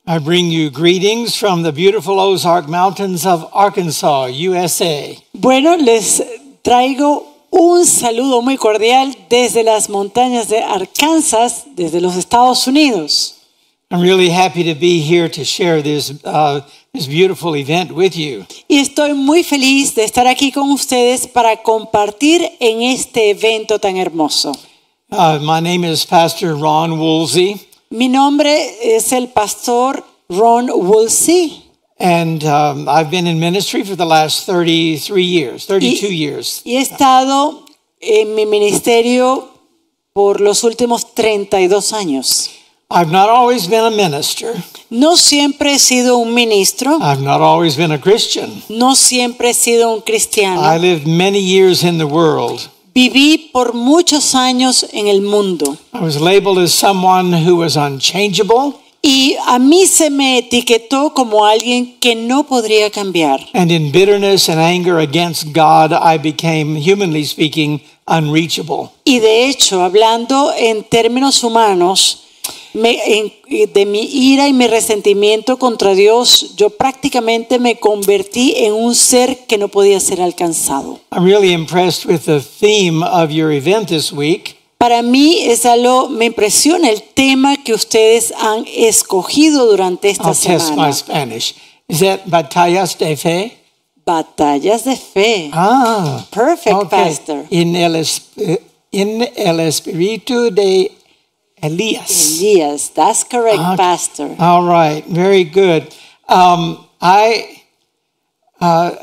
I bring you greetings from the beautiful Ozark Mountains of Arkansas, USA. Bueno, les traigo un saludo muy cordial desde las montañas de Arkansas, desde los Estados Unidos. I'm really happy to be here to share this beautiful event with you. Y estoy muy feliz de estar aquí con ustedes para compartir en este evento tan hermoso. My name is Pastor Ron Woolsey. Mi nombre es el pastor Ron Woolsey. And I've been in ministry for the last 32 years. Y he estado en mi ministerio por los últimos 32 años. I've not always been a minister. No siempre he sido un ministro. I've not always been a Christian. No siempre he sido un cristiano. I lived many years in the world. Viví por muchos años en el mundo. I was labeled as someone who was unchangeable. Y a mí se me etiquetó como alguien que no podría cambiar. And in bitterness and anger against God, I became, humanly speaking, unreachable. Y de hecho, hablando en términos humanos, de mi ira y mi resentimiento contra Dios, yo prácticamente me convertí en un ser que no podía ser alcanzado. I'm really impressed with the theme of your event this week. Para mí me impresiona el tema que ustedes han escogido durante esta I'll test my semana. Spanish. Is that batallas de fe? Batallas de fe. Ah, Perfect, okay. Pastor. En el espíritu de Elías. Yes, that's correct, Okay. Pastor. All right, very good.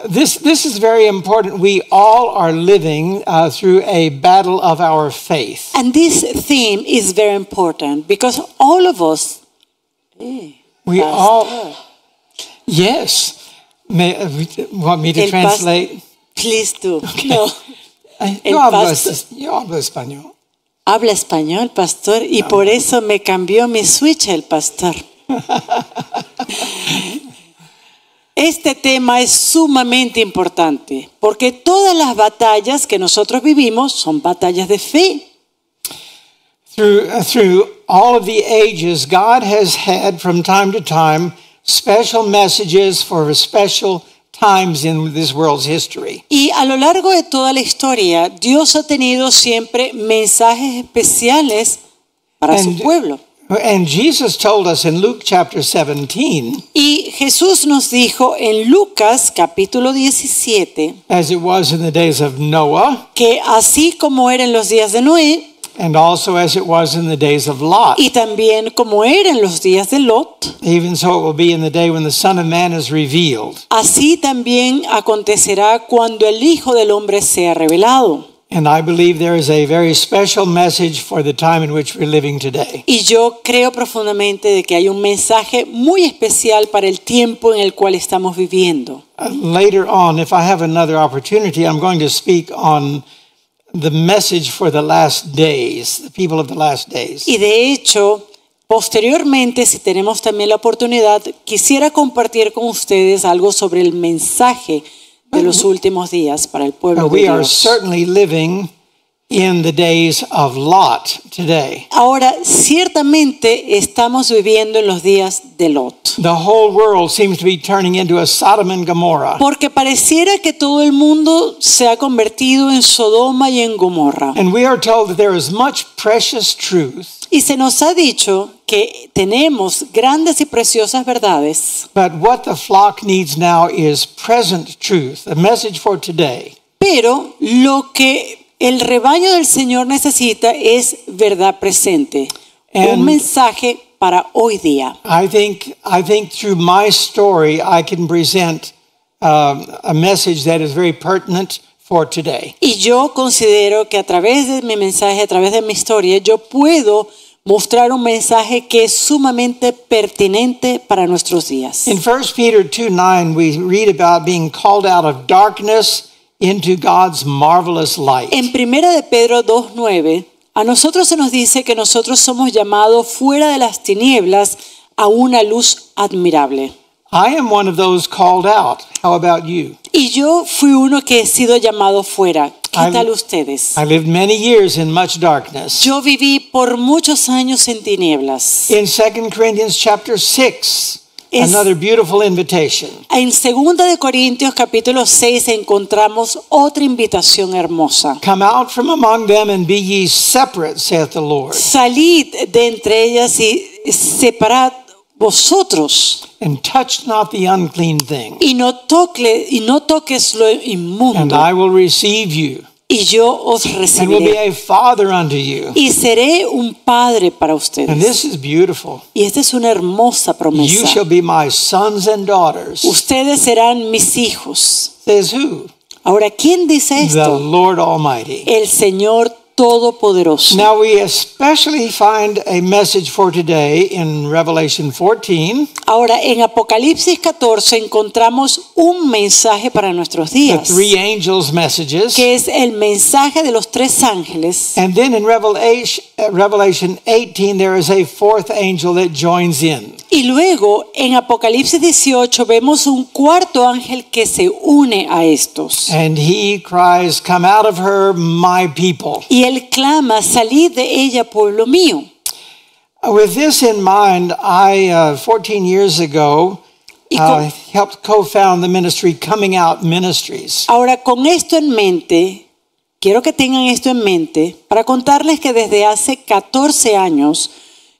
This is very important. We all are living through a battle of our faith. And this theme is very important because all of us. We all, yes. Want me to translate? Please do. Okay. No. Yo hablo español. Habla español, pastor, y por eso me cambió mi switch el pastor. Este tema es sumamente importante porque todas las batallas que nosotros vivimos son batallas de fe. Through all of the ages, God has had from time to time special messages for special times in this world's history. Y a lo largo de toda la historia, Dios ha tenido siempre mensajes especiales para su pueblo. And Jesus told us in Luke chapter 17, Y Jesús nos dijo en Lucas capítulo 17, as it was in the days of Noah, que así como era en los días de Noé, and also as it was in the days of Lot, y también como era en los días de Lot, even so it will be in the day when the Son of Man is revealed. así también acontecerá cuando el Hijo del Hombre sea revelado. And I believe there is a very special message for the time in which we're living today. Y yo creo profundamente de que hay un mensaje muy especial para el tiempo en el cual estamos viviendo. Later on, if I have another opportunity, I'm going to speak on the message for the last days, the people of the last days. Y de hecho, posteriormente, si tenemos también la oportunidad, quisiera compartir con ustedes algo sobre el mensaje de los últimos días para el pueblo de We are Dios. certainly living in the days of Lot today. Ahora, ciertamente estamos viviendo en los días de Lot. The whole world seems to be turning into a Sodom and Gomorrah. Porque pareciera que todo el mundo se ha convertido en Sodoma y en Gomorra. And we are told that there is much precious truth, Y se nos ha dicho que tenemos grandes y preciosas verdades, but what the flock needs now is present truth, a message for today. pero lo que el rebaño del Señor necesita es verdad presente, un And- mensaje para hoy día. I think through my story I can present a message that is very pertinent for today. Y yo considero que a través de mi mensaje, a través de mi historia, yo puedo mostrar un mensaje que es sumamente pertinente para nuestros días. In 1 Peter 2:9 we read about being called out of darkness into God's marvelous light. En 1 de Pedro 2:9, a nosotros se nos dice que nosotros somos llamados fuera de las tinieblas a una luz admirable. I am one of those called out. How about you? Y yo fui uno que he sido llamado fuera. ¿Qué tal ustedes? I lived many years in much darkness. Yo viví por muchos años en tinieblas. In 2 Corinthians chapter 6, Es- another beautiful invitation. En 2 de Corintios capítulo 6 encontramos otra invitación hermosa. Come out from among them and be ye separate, saith the Lord, Salid de entre ellas y separad vosotros and touch not the unclean thing, y no toques lo and inmundo I will receive you, y yo os and will be recibiré a father unto you. y seré un padre para And ustedes. this is beautiful. Y esta es una hermosa You promesa. shall be my sons and daughters. Ustedes serán mis hijos. Says who? Ahora, ¿quién dice The esto? Lord Almighty. El Señor Todopoderoso. Now we especially find a message for today in Revelation 14, Ahora, en Apocalipsis 14 encontramos un mensaje para nuestros the días, three angels' messages. que es el mensaje de los tres ángeles. And then in Revelation 18, there is a fourth angel that joins in. Y luego, en Apocalipsis 18, vemos un cuarto ángel que se une a estos. And he cries, "Come out of her, my people." Y él clama, salid de ella, pueblo mío. With this in mind, 14 years ago, Y con- helped co-found the ministry Coming Out Ministries. Ahora, con esto en mente, quiero que tengan esto en mente, para contarles que desde hace 14 años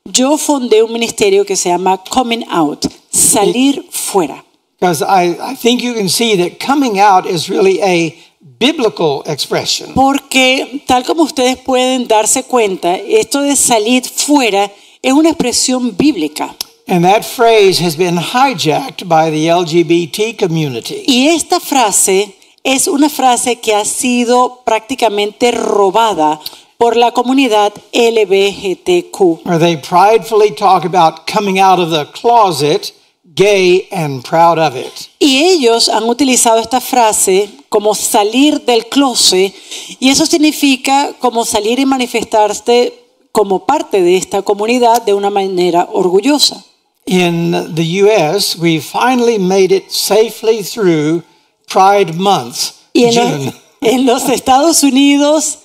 yo fundé un ministerio que se llama Coming Out, salir fuera. Because I think you can see that coming out is really a biblical expression. Porque tal como ustedes pueden darse cuenta, esto de salir fuera es una expresión bíblica. And that phrase has been hijacked by the LGBT community. Y esta frase es una frase que ha sido prácticamente robada por la comunidad LGBTQ. Where they pridefully talk about coming out of the closet, gay and proud of it. Y ellos han utilizado esta frase como salir del closet, y eso significa como salir y manifestarse como parte de esta comunidad de una manera orgullosa. In the US, we finally made it safely through Pride Month, Y June. en los Estados Unidos,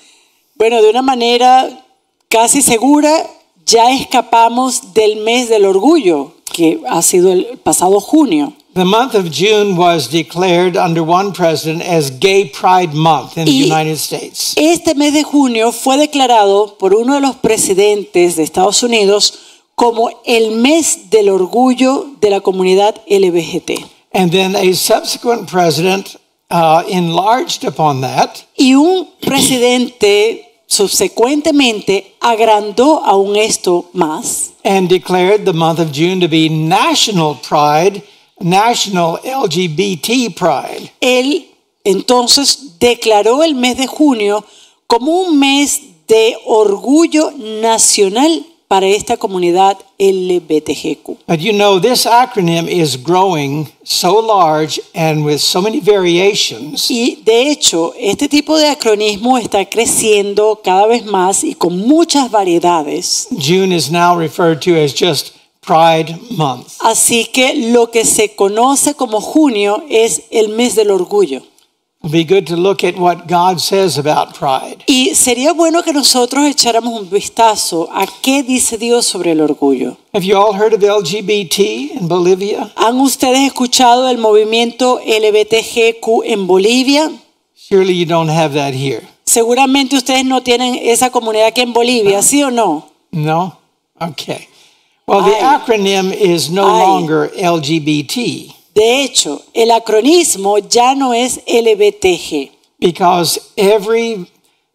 bueno, de una manera casi segura, ya escapamos del mes del orgullo, que ha sido el pasado junio. The month of June was declared under one president as Gay Pride Month in the Y- United States. Este mes de junio fue declarado por uno de los presidentes de Estados Unidos como el mes del orgullo de la comunidad LGBT. And then a subsequent president enlarged upon that Y un presidente subsecuentemente agrandó aún esto más and declared the month of June to be National Pride, National LGBT Pride. Él entonces declaró el mes de junio como un mes de orgullo nacional para esta comunidad LGBTQ. But you know, this acronym is growing so large and with so many variations Y de hecho, este tipo de acronismo está creciendo cada vez más y con muchas variedades. June is now referred to as just Pride Month. Así que lo que se conoce como junio es el mes del orgullo. It'll be good to look at what God says about pride. Y sería bueno que nosotros echáramos un vistazo a qué dice Dios sobre el orgullo. Have you all heard of LGBT in Bolivia? ¿Han ustedes escuchado el movimiento LGBTQ en Bolivia? Surely you don't have that here. Seguramente ustedes no tienen esa comunidad aquí en Bolivia, ¿sí o no? No? Okay. Well, the Ay. acronym is no Ay. longer LGBT De hecho, el acronismo ya no es LGBTG, because every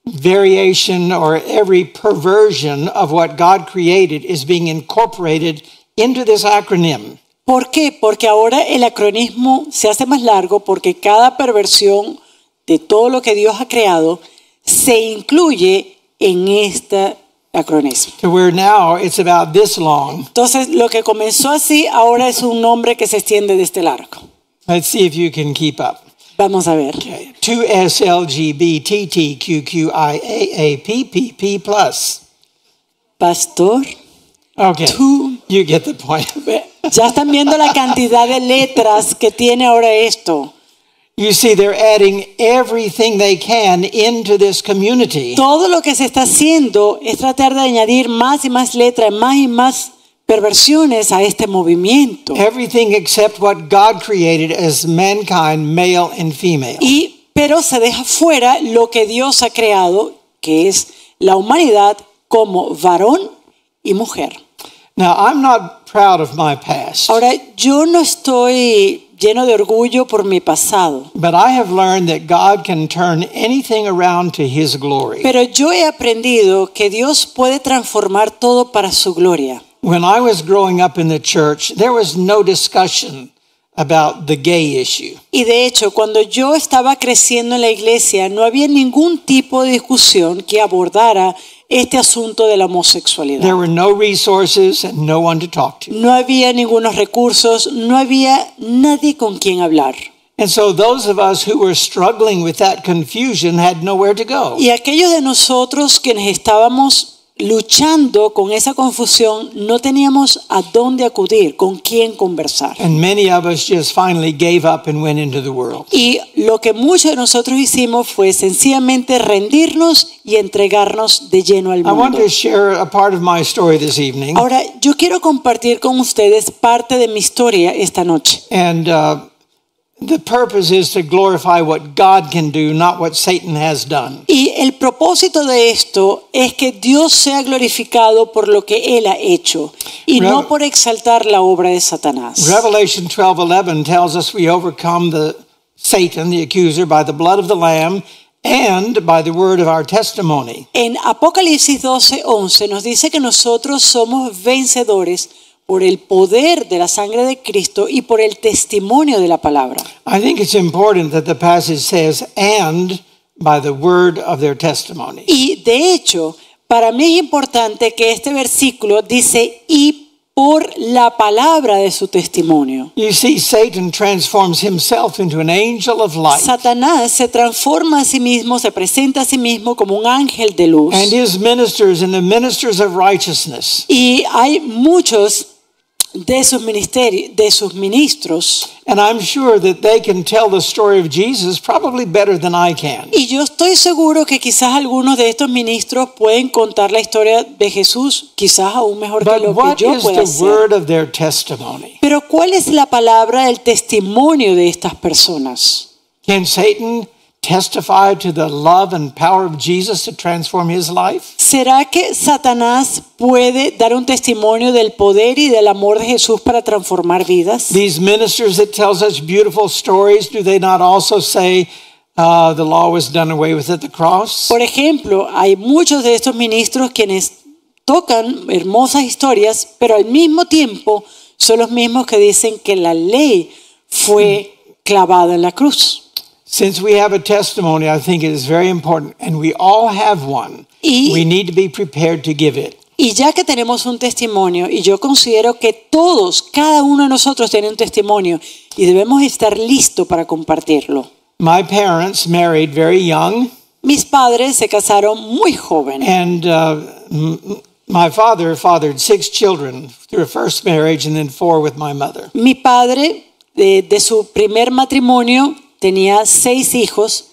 variation or every perversion of what God created is being incorporated into this acronym. ¿Por qué? Porque ahora el acronismo se hace más largo porque cada perversión de todo lo que Dios ha creado se incluye en este acronismo. To where now it's about this long. Entonces, lo que comenzó así ahora es un nombre que se extiende de este largo. Let's see if you can keep up. Vamos a ver. Okay. 2SLGBTTQQIAAPPP+. Pastor, Okay. tú, You get the point. ya están viendo la cantidad de letras que tiene ahora esto. You see, they're adding everything they can into this community. Todo lo que se está haciendo es tratar de añadir más y más letras, más y más perversiones a este movimiento. Everything except what God created as mankind, male and female. Pero se deja fuera lo que Dios ha creado, que es la humanidad como varón y mujer. Now, I'm not proud of my past, Ahora, yo no estoy lleno de orgullo por mi pasado, but I have learned that God can turn anything around to His glory. pero yo he aprendido que Dios puede transformar todo para su gloria. When I was growing up in the church, there was no discussion about the gay issue. Y de hecho, cuando yo estaba creciendo en la iglesia, no había ningún tipo de discusión que abordara este asunto de la homosexualidad. There were no resources and no one to talk to. No había ningunos recursos, no había nadie con quien hablar. And so those of us who were struggling with that confusion had nowhere to go. Y aquellos de nosotros quienes estábamos luchando con esa confusión, no teníamos a dónde acudir, con quién conversar. And many of us just finally gave up and went into the world. Y lo que muchos de nosotros hicimos fue sencillamente rendirnos y entregarnos de lleno al I want mundo. to share a part of my story this evening. Ahora, yo quiero compartir con ustedes parte de mi historia esta noche. And the purpose is to glorify what God can do, not what Satan has done. Y el propósito de esto es que Dios sea glorificado por lo que Él ha hecho y no por exaltar la obra de Satanás. Revelation 12:11 tells us we overcome Satan, the accuser, by the blood of the Lamb and by the word of our testimony. En Apocalipsis 12:11 nos dice que nosotros somos vencedores por el poder de la sangre de Cristo y por el testimonio de la palabra. I think it's important that the passage says, and by the word of their testimony. Y de hecho, para mí es importante que este versículo dice y por la palabra de su testimonio. You see, Satan transforms himself into an angel of light. Satanás se transforma a sí mismo, se presenta a sí mismo como un ángel de luz. And his ministers and the ministers of righteousness. Y hay muchos de sus ministros. And I'm sure that they can tell the story of Jesus probably better than I can. Y yo estoy seguro que quizás algunos de estos ministros pueden contar la historia de Jesús, quizás aún mejor que But lo what que yo is pueda the hacer. word of their testimony? Pero ¿cuál es la palabra del testimonio de estas personas? Can Satan testify to the love and power of Jesus to transform his life? ¿Será que Satanás puede dar un testimonio del poder y del amor de Jesús para transformar vidas? These ministers that tell such beautiful stories, do they not also say the law was done away with at the cross? Por ejemplo, hay muchos de estos ministros quienes tocan hermosas historias, pero al mismo tiempo son los mismos que dicen que la ley fue clavada en la cruz. Since we have a testimony, I think it is very important, and we all have one. We need to be prepared to give it. Y ya que tenemos un testimonio, y yo considero que todos, cada uno de nosotros tiene un testimonio, y debemos estar listos para compartirlo. My parents married very young. Mis padres se casaron muy jóvenes. And my father fathered 6 children through a first marriage and then 4 with my mother. Mi padre, de su primer matrimonio, tenía 6 hijos.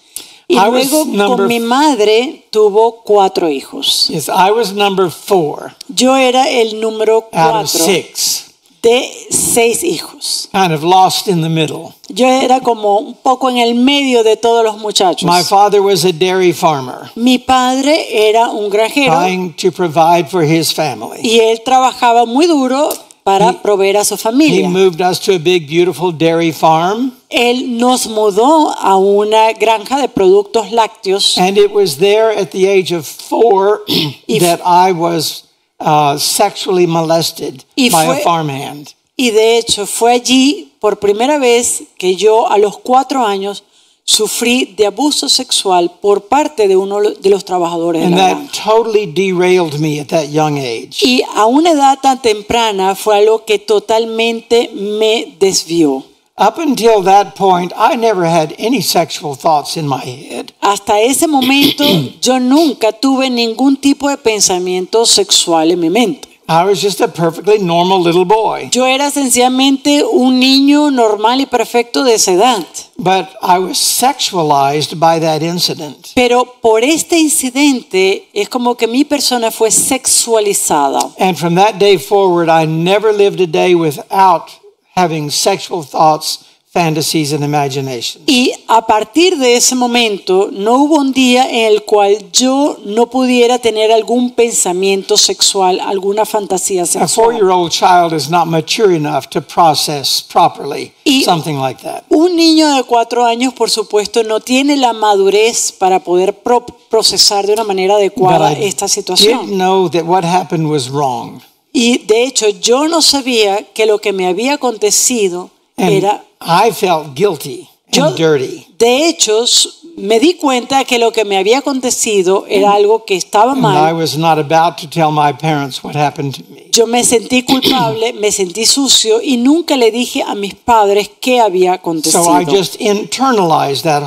Y luego con mi madre tuvo 4 hijos. Yes, I was number 4. Yo era el número 4 out of 6. De 6 hijos. Kind of lost in the middle. Yo era como un poco en el medio de todos los muchachos. My father was a dairy farmer. Mi padre era un granjero. Trying to provide for his family. Y él trabajaba muy duro para proveer a su familia. He moved us to a big, beautiful dairy farm. Él nos mudó a una granja de productos lácteos. And it was there at the age of 4 that I was sexually molested by a farmhand. Y de hecho fue allí por primera vez que yo a los 4 años sufrí de abuso sexual por parte de uno de los trabajadores de la granja. And that totally derailed me at that young age. Y a una edad tan temprana fue algo que totalmente me desvió. Up until that point, I never had any sexual thoughts in my head. Hasta ese momento yo nunca tuve ningún tipo de pensamiento sexual en mi mente. I was just a perfectly normal little boy. Yo era sencillamente un niño normal y perfecto de esa edad. But I was sexualized by that incident. Pero por este incidente es como que mi persona fue sexualizada. And from that day forward, I never lived a day without having sexual thoughts, fantasies, and imagination. Y a partir de ese momento no hubo un día en el cual yo no pudiera tener algún pensamiento sexual, alguna fantasía A sexual. 4-year-old child is not mature enough to process properly Y- something like that. Un niño de 4 años, por supuesto, no tiene la madurez para poder procesar de una manera But adecuada I esta did situación. know that what happened was wrong. Y de hecho yo no sabía que lo que me había acontecido And era... I felt guilty Yo, and dirty. de hecho, me di cuenta que lo que me había acontecido era algo que estaba And I mal. was not about to tell my parents what happened to me. Yo me sentí culpable, me sentí sucio y nunca le dije a mis padres qué había acontecido. So I just internalized that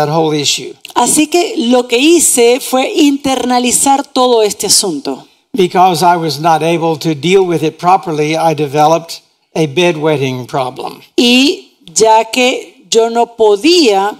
whole issue. Así que lo que hice fue internalizar todo este asunto. Because I was not able to deal with it properly, I developed a bedwetting problem. Y ya que yo no podía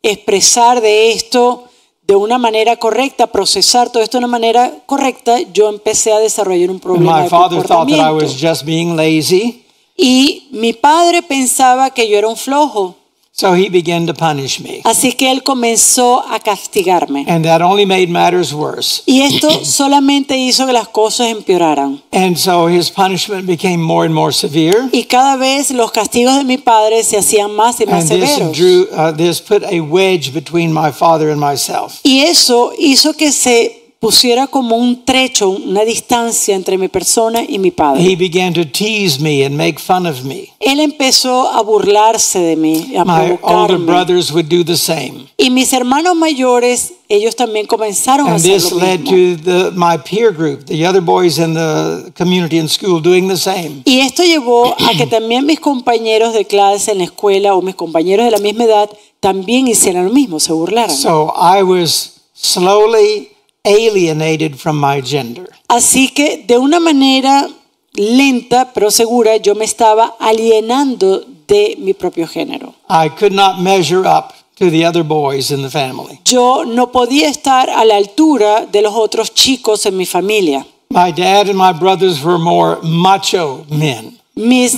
expresar de esto de una manera correcta, procesar todo esto de una manera correcta, yo empecé a desarrollar un And problema my de father thought that I comportamiento. was just being lazy, Y mi padre pensaba que yo era un flojo, so he began to punish me. así que él comenzó a castigarme. And that only made matters worse. Y esto solamente hizo que las cosas empeoraran. And so his punishment became more and more severe. Y cada vez los castigos de mi padre se hacían más y más And severos. this put a wedge between my father and myself. Y eso hizo que se pusiera como un trecho, una distancia entre mi persona y mi He padre. began to tease me and make fun of me. Él empezó a burlarse de mí, a My older provocarme. brothers would do the same. Y mis hermanos mayores, ellos también comenzaron a And hacer this lo led mismo. to my peer group, the other boys in the community and school doing the same. Y esto llevó a que también mis compañeros de clase en la escuela o mis compañeros de la misma edad también hicieran lo mismo, se burlaran. So I was slowly alienated from my gender. Así que de una manera lenta pero segura yo me estaba alienando de mi propio género. I could not measure up to the other boys in the family. Yo no podía estar a la altura de los otros chicos en mi familia. My dad and my brothers were more macho men. Mi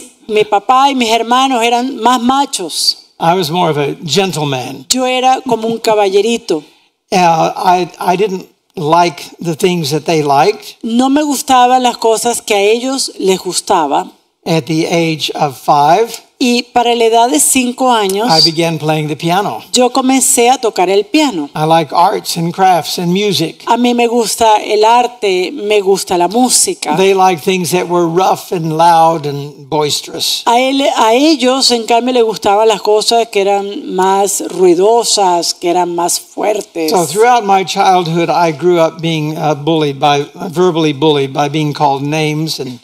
papá y mis hermanos eran más machos. I was more of a gentleman. Yo era como un caballerito. I didn't like the things that they liked. No me gustaban las cosas que a ellos les gustaba. At the age of 5, Y para la edad de 5 años, I began playing the piano. yo comencé a tocar el piano. I like arts and crafts and music. A mí me gusta el arte, me gusta la música. They like things that were rough and loud and boisterous. A ellos, en cambio, les gustaban las cosas que eran más ruidosas, que eran más fuertes. So throughout my childhood, I grew up being verbally bullied by being called names and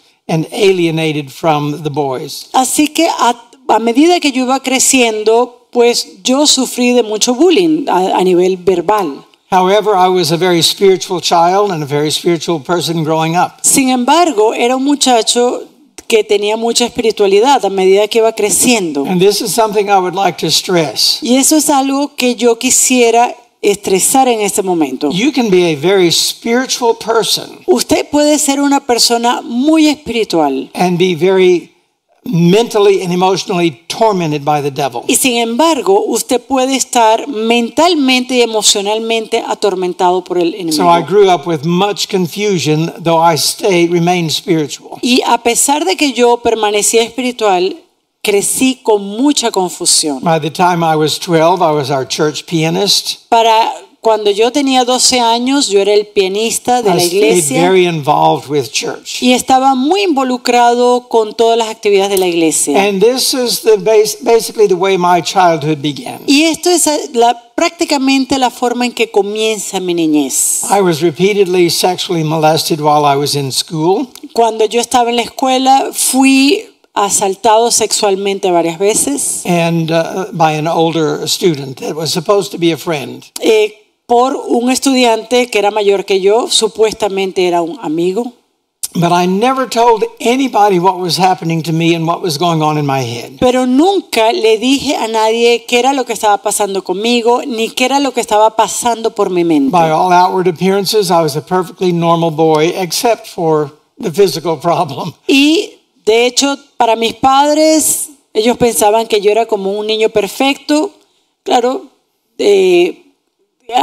alienated from the boys. Así que a medida que yo iba creciendo, pues yo sufrí de mucho bullying a nivel verbal. However, I was a very spiritual child and a very spiritual person growing up. Sin embargo, era un muchacho que tenía mucha espiritualidad a medida que iba creciendo. And this is something I would like to stress. Y eso es algo que yo quisiera estresar en este momento. You can be a very spiritual person Usted puede ser una persona muy espiritual and be very mentally and emotionally tormented by the devil. y sin embargo usted puede estar mentalmente y emocionalmente atormentado por el So I enemigo. grew up with much confusion, though I remained spiritual. Y a pesar de que yo permanecía espiritual, crecí con mucha confusión. By the time I was 12, I was our church pianist. Cuando yo tenía 12 años, yo era el pianista de I la stayed iglesia very involved with church. y estaba muy involucrado con todas las actividades de la iglesia. And this is basically the way my childhood began. Y esto es prácticamente la forma en que comienza mi niñez. I was repeatedly sexually molested while I was in school. Cuando yo estaba en la escuela, fui asaltado sexualmente varias veces And by an older student that was supposed to be a friend. por un estudiante que era mayor que yo, supuestamente era un amigo. But I never told anybody what was happening to me and what was going on in my head. Pero nunca le dije a nadie qué era lo que estaba pasando conmigo, ni qué era lo que estaba pasando por mi mente. By all outward appearances, I was a perfectly normal boy, except for the physical problem. Y de hecho, para mis padres, ellos pensaban que yo era como un niño perfecto, claro,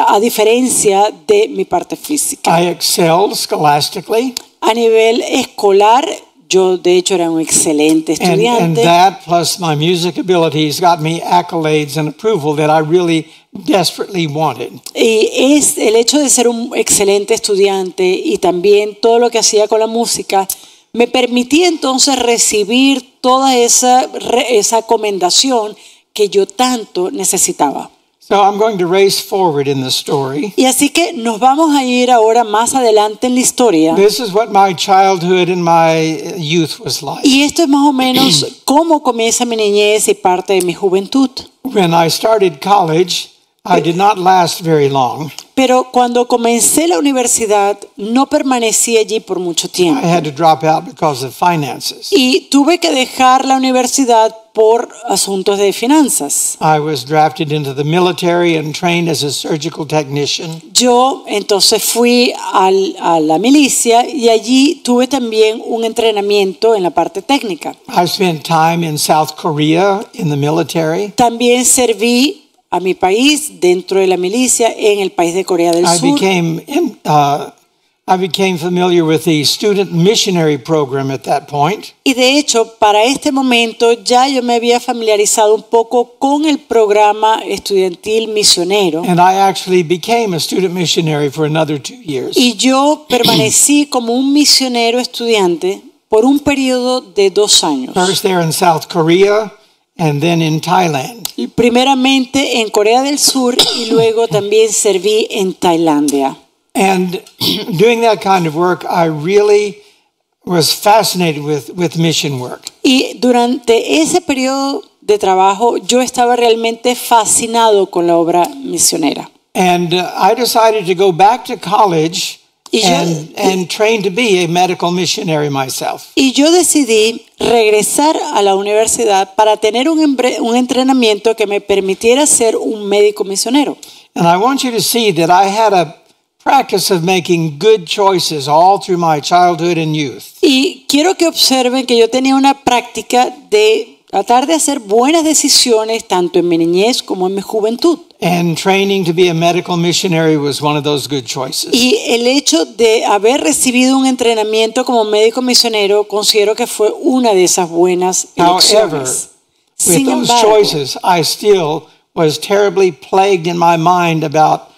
a diferencia de mi parte física. I excelled scholastically. A nivel escolar, yo de hecho era un excelente And estudiante. that plus my music abilities got me accolades and approval that I really desperately wanted. Y es el hecho de ser un excelente estudiante y también todo lo que hacía con la música me permitía entonces recibir toda esa comendación que yo tanto necesitaba. So I'm going to race forward in the story. Y así que nos vamos a ir ahora más adelante en la historia. This is what my childhood and my youth was like. Y esto es más o menos cómo comienza mi niñez y parte de mi juventud. When I started college, I did not last very long. Pero cuando comencé la universidad no permanecí allí por mucho tiempo. I had to drop out because of finances. Y tuve que dejar la universidad por asuntos de finanzas. I was drafted into the military and trained as a surgical technician. Yo entonces fui a la milicia y allí tuve también un entrenamiento en la parte técnica. I spent time in South Korea in the military. También serví a mi país dentro de la milicia en el país de Corea del Sur. I became familiar with the student missionary program at that point. Y de hecho, para este momento ya yo me había familiarizado un poco con el programa estudiantil misionero. And I actually became a student missionary for another 2 years. Y yo permanecí como un misionero estudiante por un periodo de 2 años. First there in South Korea and then in Thailand. Primeramente en Corea del Sur y luego también serví en Tailandia. And doing that kind of work, I really was fascinated with mission work. Y durante ese periodo de trabajo yo estaba realmente fascinado con la obra misionera. And I decided to go back to college and train to be a medical missionary myself. Y yo decidí regresar a la universidad para tener un entrenamiento que me permitiera ser un médico misionero. And I want you to see that I had a practice of making good choices all through my childhood and youth. Y quiero que observen que yo tenía una práctica de tratar de hacer buenas decisiones tanto en mi niñez como en mi juventud. And training to be a medical missionary was one of those good choices. Y el hecho de haber recibido un entrenamiento como médico misionero considero que fue una de esas buenas However, elecciones. with Sin those embargo, choices, I still was terribly plagued in my mind about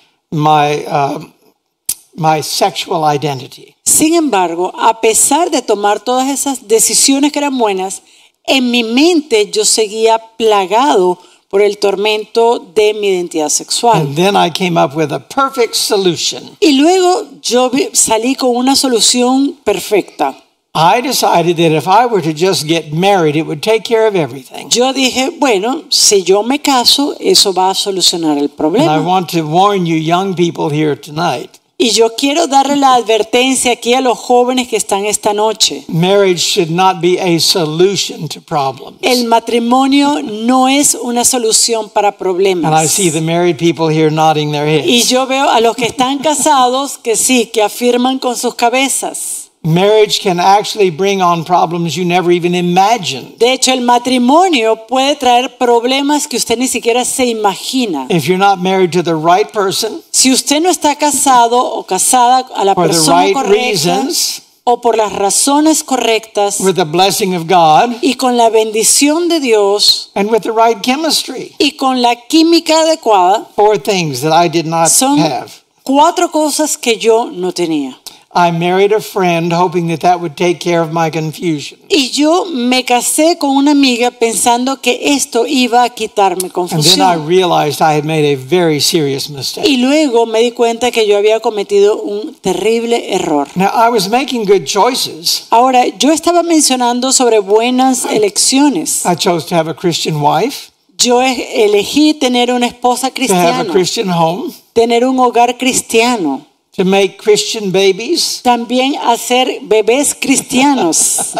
my sexual identity. Sin embargo, a pesar de tomar todas esas decisiones que eran buenas, en mi mente yo seguía plagado por el tormento de mi identidad sexual. And then I came up with a perfect solution. Y luego yo salí con una solución perfecta. I decided that if I were to just get married, it would take care of everything. Yo dije, bueno, si yo me caso, eso va a solucionar el And I problema. want to warn you young people here tonight. Y yo quiero darle la advertencia aquí a los jóvenes que están esta noche. Marriage should not be a solution to problems. El matrimonio no es una solución para And I problemas. see the married people here nodding their Y heads. yo veo a los que están casados que sí, que afirman con sus cabezas. Marriage can actually bring on problems you never even imagined. De hecho, el matrimonio puede traer problemas que usted ni siquiera se imagina. If you're not married to the right person Si usted no está casado o casada a la for the persona right correcta reasons, o por las razones correctas with the blessing of God, y con la bendición de Dios and with the right chemistry, y con la química adecuada, 4 things that I did not son have. 4 cosas que yo no tenía. I married a friend hoping that would take care of my confusion. Y yo me casé con una amiga pensando que esto iba a quitarme And then I confusión. realized I had made a very serious mistake. Y luego me di cuenta que yo había cometido un terrible error. Now, I was making good choices. Ahora, yo estaba mencionando sobre buenas elecciones. I chose to have a Christian wife, Yo elegí tener una esposa to have a cristiana, Christian home, tener un hogar cristiano, to make Christian babies, también hacer bebés cristianos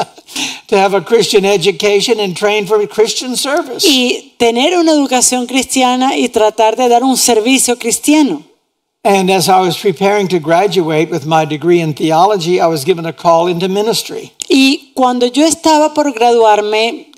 to have a Christian education and train for Christian service. y tener una educación cristiana y tratar de dar un servicio cristiano. And as I was preparing to graduate with my degree in theology, I was given a call into ministry. Y cuando yo estaba por graduarme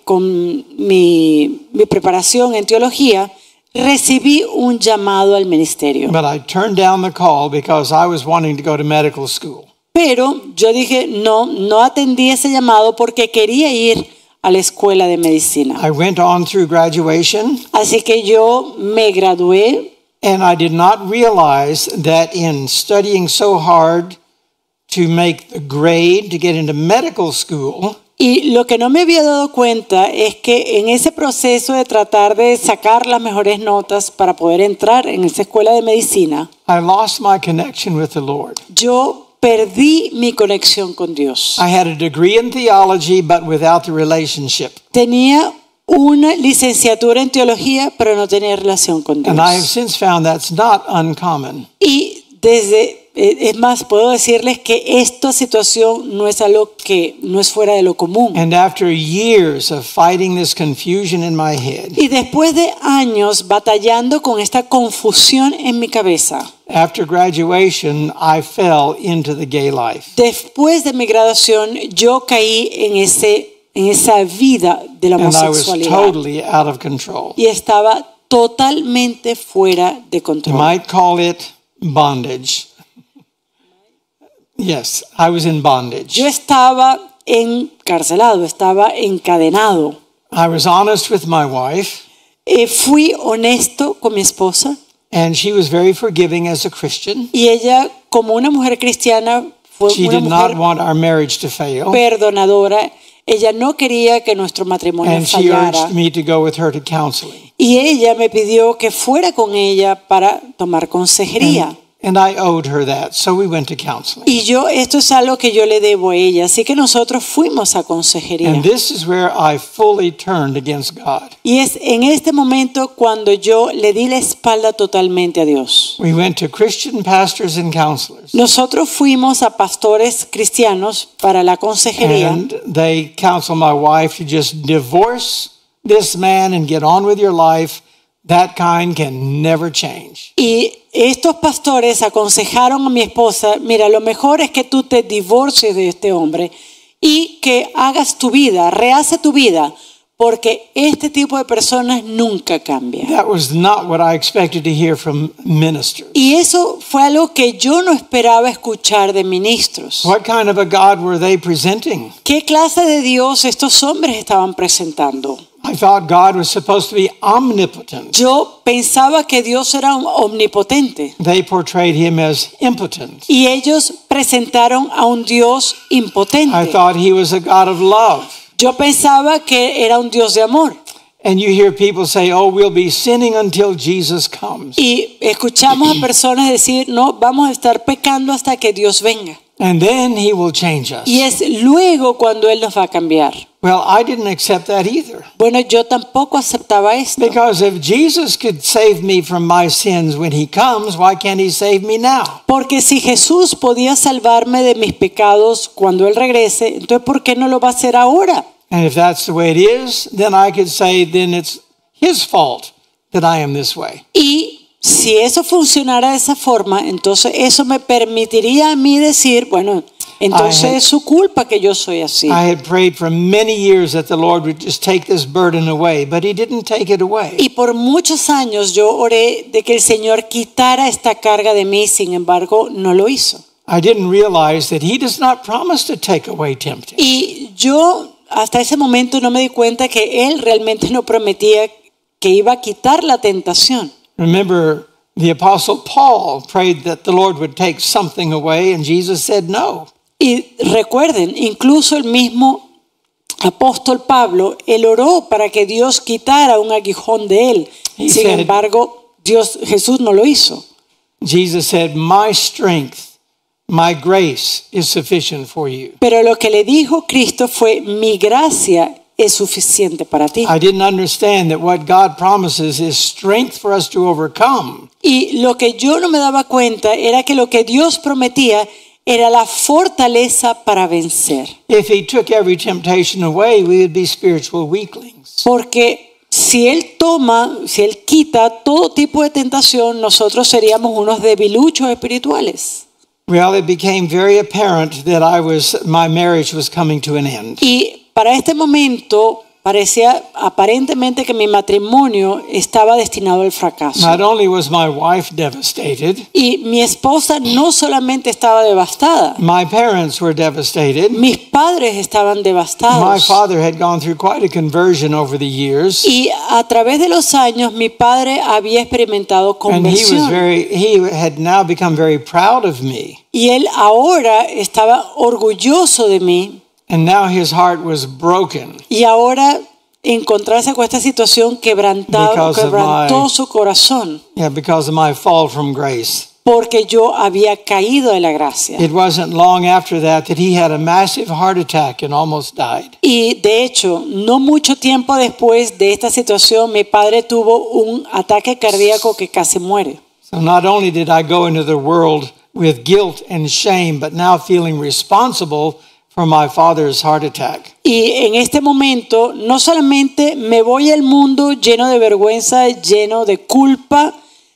con mi preparación en teología, recibí un llamado al ministerio. But I turned down the call because I was wanting to go to medical school. Pero yo dije, no atendí ese llamado porque quería ir a la escuela de medicina. I went on through graduation, Así que yo me gradué and I did not realize that in studying so hard to make the grade to get into medical school, y lo que no me había dado cuenta es que en ese proceso de tratar de sacar las mejores notas para poder entrar en esa escuela de medicina, I lost my connection with the Lord. yo perdí mi conexión con Dios. I had a degree in theology, but without the relationship. Tenía una licenciatura en teología, pero no tenía relación con Dios. And I have since found that's not uncommon. Y es más, puedo decirles que esta situación no es algo que no es fuera de lo común. And after years of fighting this confusion in my head, Y después de años batallando con esta confusión en mi cabeza, after graduation, I fell into the gay life. después de mi graduación, yo caí en esa vida de la And I was homosexualidad totally out of control. y estaba totalmente fuera de You control. might call it bondage. Yes, I was in bondage. Yo estaba encarcelado, estaba encadenado. I was honest with my wife, Fui honesto con mi esposa and she was very forgiving as a Christian. y ella, como una mujer cristiana, fue She una did not mujer want our marriage to fail, perdonadora. Ella no quería que nuestro matrimonio and she fallara. urged me to go with her to counseling. Y ella me pidió que fuera con ella para tomar consejería. And I owed her that, so we went to counseling. Y esto es algo que yo le debo a ella. Así que nosotros fuimos a consejería. And this is where I fully turned against God. Y es en este momento cuando yo le di la espalda totalmente a Dios. We went to Christian pastors and counselors, Nosotros fuimos a pastores cristianos para la consejería. and they counseled my wife to just divorce this man and get on with your life. That kind can never change. Y estos pastores aconsejaron a mi esposa, mira, lo mejor es que tú te divorcies de este hombre y que hagas tu vida, rehace tu vida, porque este tipo de personas nunca cambia. That was not what I expected to hear from ministers. Y eso fue algo que yo no esperaba escuchar de ministros. What kind of a God were they presenting? ¿Qué clase de Dios estos hombres estaban presentando? I thought God was supposed to be omnipotent. Yo pensaba que Dios era omnipotente They portrayed him as impotent. y ellos presentaron a un Dios impotente. I thought he was a God of love. Yo pensaba que era un Dios de amor. And you hear people say, oh, we'll be sinning until Jesus comes. Y escuchamos a personas decir, no, vamos a estar pecando hasta que Dios venga. And then he will change us. Y es luego cuando Él nos va a cambiar. Well, I didn't accept that either. Bueno, yo tampoco aceptaba esto. Because if Jesus could save me from my sins when he comes, why can't he save me now? Porque si Jesús podía salvarme de mis pecados cuando Él regrese, entonces ¿por qué no lo va a hacer ahora? And if that's the way it is, then I could say then it's his fault that I am this way. Y si eso funcionara de esa forma, entonces eso me permitiría a mí decir, bueno, entonces es su culpa que yo soy así. I had prayed for many years that the Lord would just take this burden away, but he didn't take it away. Y por muchos años yo oré de que el Señor quitara esta carga de mí, sin embargo, no lo hizo. I didn't realize that he does not promise to take away temptation. Y yo hasta ese momento no me di cuenta que Él realmente no prometía que iba a quitar la tentación. Remember, the Apostle Paul prayed that the Lord would take something away, and Jesus said no. Y recuerden, incluso el mismo apóstol Pablo, él oró para que Dios quitara un aguijón de él. He Sin said- embargo, Jesús no lo hizo. Jesus said, my strength, my grace is sufficient for you. Pero lo que le dijo Cristo fue, mi gracia es suficiente para ti. I didn't understand that what God promises is strength for us to overcome. Y lo que yo no me daba cuenta era que lo que Dios prometía era la fortaleza para vencer. If He took every temptation away, we would be spiritual weaklings. Porque si Él quita todo tipo de tentación, nosotros seríamos unos debiluchos espirituales. Well, it became very apparent that my marriage was coming to an end. Y para este momento parecía aparentemente que mi matrimonio estaba destinado al fracaso. Not only was my wife devastated, Y mi esposa no solamente estaba devastada, my parents were devastated. mis padres estaban My devastados. father had gone through quite a conversion over the years, Y a través de los años mi padre había experimentado and conversión. he had now become very proud of me. Y él ahora estaba orgulloso de mí. And now his heart was broken Y ahora encontrarse con esta situación quebrantó su corazón because of my fall from grace. porque yo había caído de la gracia. It wasn't long after that he had a massive heart attack and almost died. Y de hecho, no mucho tiempo después de esta situación, mi padre tuvo un ataque cardíaco que casi muere. So not only did I go into the world with guilt and shame, but now feeling responsible for my father's heart attack. Y en este momento, no solamente me voy al mundo lleno de vergüenza, lleno de culpa,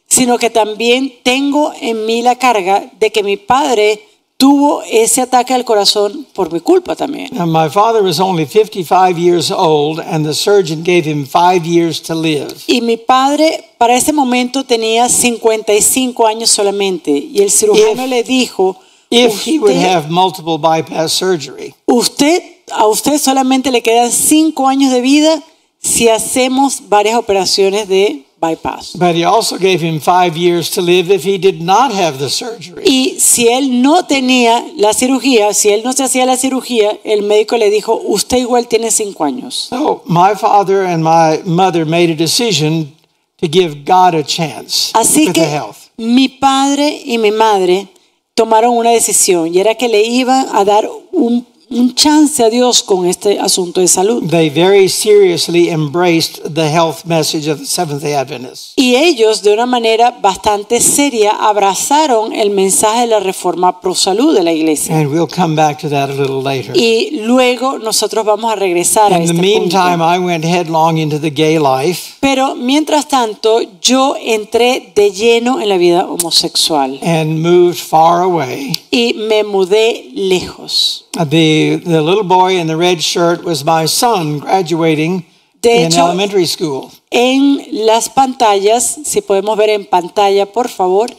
sino que también tengo en mí la carga de que mi padre tuvo ese ataque al corazón por mi culpa también. Now, my father was only 55 years old, and the surgeon gave him 5 years to live. Y mi padre para ese momento tenía 55 años solamente, y el cirujano le dijo, If he would have multiple bypass surgery. a usted solamente le quedan 5 años de vida si hacemos varias operaciones de bypass. But he also gave him 5 years to live if he did not have the surgery. Y si él no tenía la cirugía, si él no se hacía la cirugía, el médico le dijo, usted igual tiene 5 años. So my father and my mother made a decision to give God a chance Así with the que health. mi padre y mi madre tomaron una decisión y era que le iban a dar un chance a Dios con este asunto de salud. They very seriously embraced the health message of the Seventh-day Adventists. Y ellos de una manera bastante seria abrazaron el mensaje de la reforma pro salud de la iglesia. And we'll come back to that a little later. Y luego nosotros vamos a regresar a In the este meantime, punto. I went headlong into the gay life Pero mientras tanto, yo entré de lleno en la vida homosexual and moved far away. y me mudé lejos. The little boy in the red shirt was my son graduating De in hecho, elementary school. En las pantallas, si podemos ver en pantalla, por favor,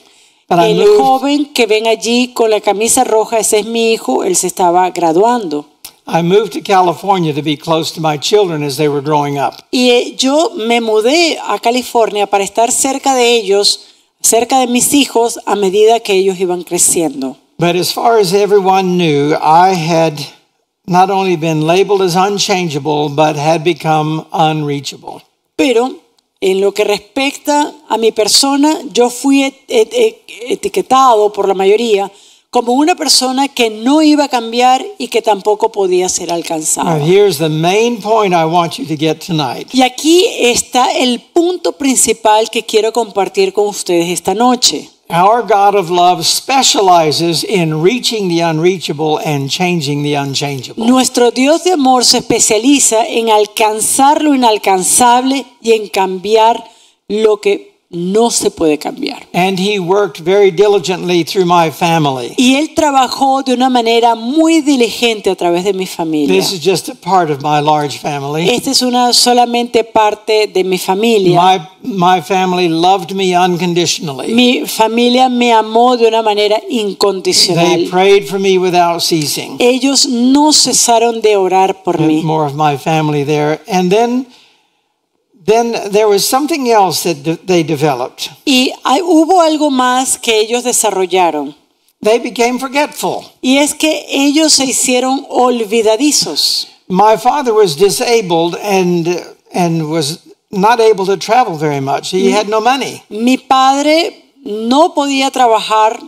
But I el moved- joven que ven allí con la camisa roja, ese es mi hijo, él se estaba graduando. I moved to California to be close to my children as they were growing up. Y yo me mudé a California para estar cerca de ellos, cerca de mis hijos, a medida que ellos iban creciendo. But as far as everyone knew, I had not only been labeled as unchangeable, but had become unreachable. Pero en lo que respecta a mi persona, yo fui etiquetado por la mayoría como una persona que no iba a cambiar y que tampoco podía ser Now, alcanzada. here's the main point I want you to get tonight. Y aquí está el punto principal que quiero compartir con ustedes esta noche. Our God of love specializes in reaching the unreachable and changing the unchangeable. Nuestro Dios de amor se especializa en alcanzar lo inalcanzable y en cambiar lo que no se puede cambiar. And he worked very diligently through my family. Y Él trabajó de una manera muy diligente a través de mi familia. This is just a part of my large family. Esta es solamente parte de mi familia. My family loved me unconditionally. Mi familia me amó de una manera They incondicional. prayed for me without ceasing. Ellos no cesaron de orar por mí. More of my family there. And then there was something else that they developed. Y hubo algo más que ellos desarrollaron. They became forgetful. Y es que ellos se hicieron olvidadizos. My father was disabled and was not able to travel very much. He had no money. Mi padre no podía trabajar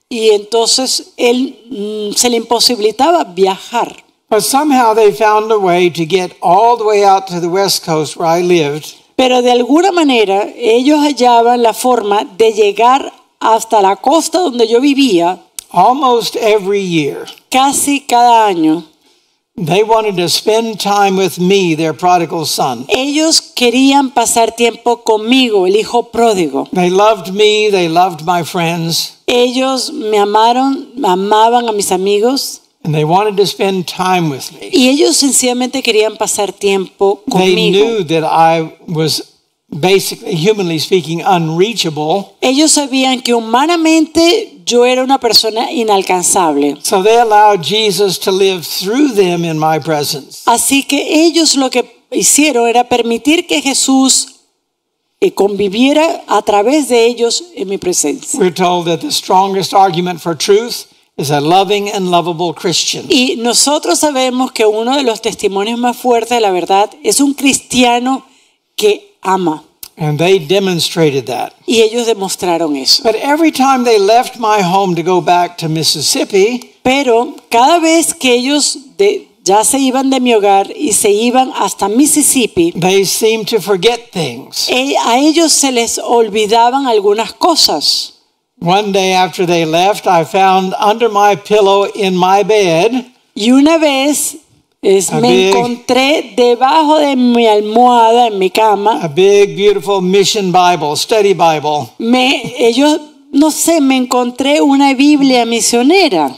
y entonces él se le imposibilitaba viajar. But somehow they found a way to get all the way out to the West Coast where I lived. Pero de alguna manera ellos hallaban la forma de llegar hasta la costa donde yo vivía Almost every year, casi cada año. they wanted to spend time with me, their prodigal son. Ellos querían pasar tiempo conmigo, el hijo pródigo. They loved me, they loved my friends, Ellos me amaron, amaban a mis amigos and they wanted to spend time with me. y ellos sencillamente querían pasar tiempo They conmigo. knew that I was basically, humanly speaking, unreachable. Ellos sabían que humanamente yo era una persona inalcanzable. So they allowed Jesus to live through them in my presence. Así que ellos lo que hicieron era permitir que Jesús conviviera a través de ellos en mi presencia. We're told that the strongest argument for truth is a loving and lovable Christian. Y nosotros sabemos que uno de los testimonios más fuertes de la verdad es un cristiano que ama. And they demonstrated that. Y ellos demostraron eso. But every time they left my home to go back to Mississippi, Pero cada vez que ellos ya se iban de mi hogar y se iban hasta Mississippi, they seemed to forget things. a ellos se les olvidaban algunas cosas. One day after they left, I found under my pillow in my bed Y una vez me big- encontré debajo de mi almohada en mi cama. a big, beautiful mission Bible, study Bible. No sé, me encontré una Biblia misionera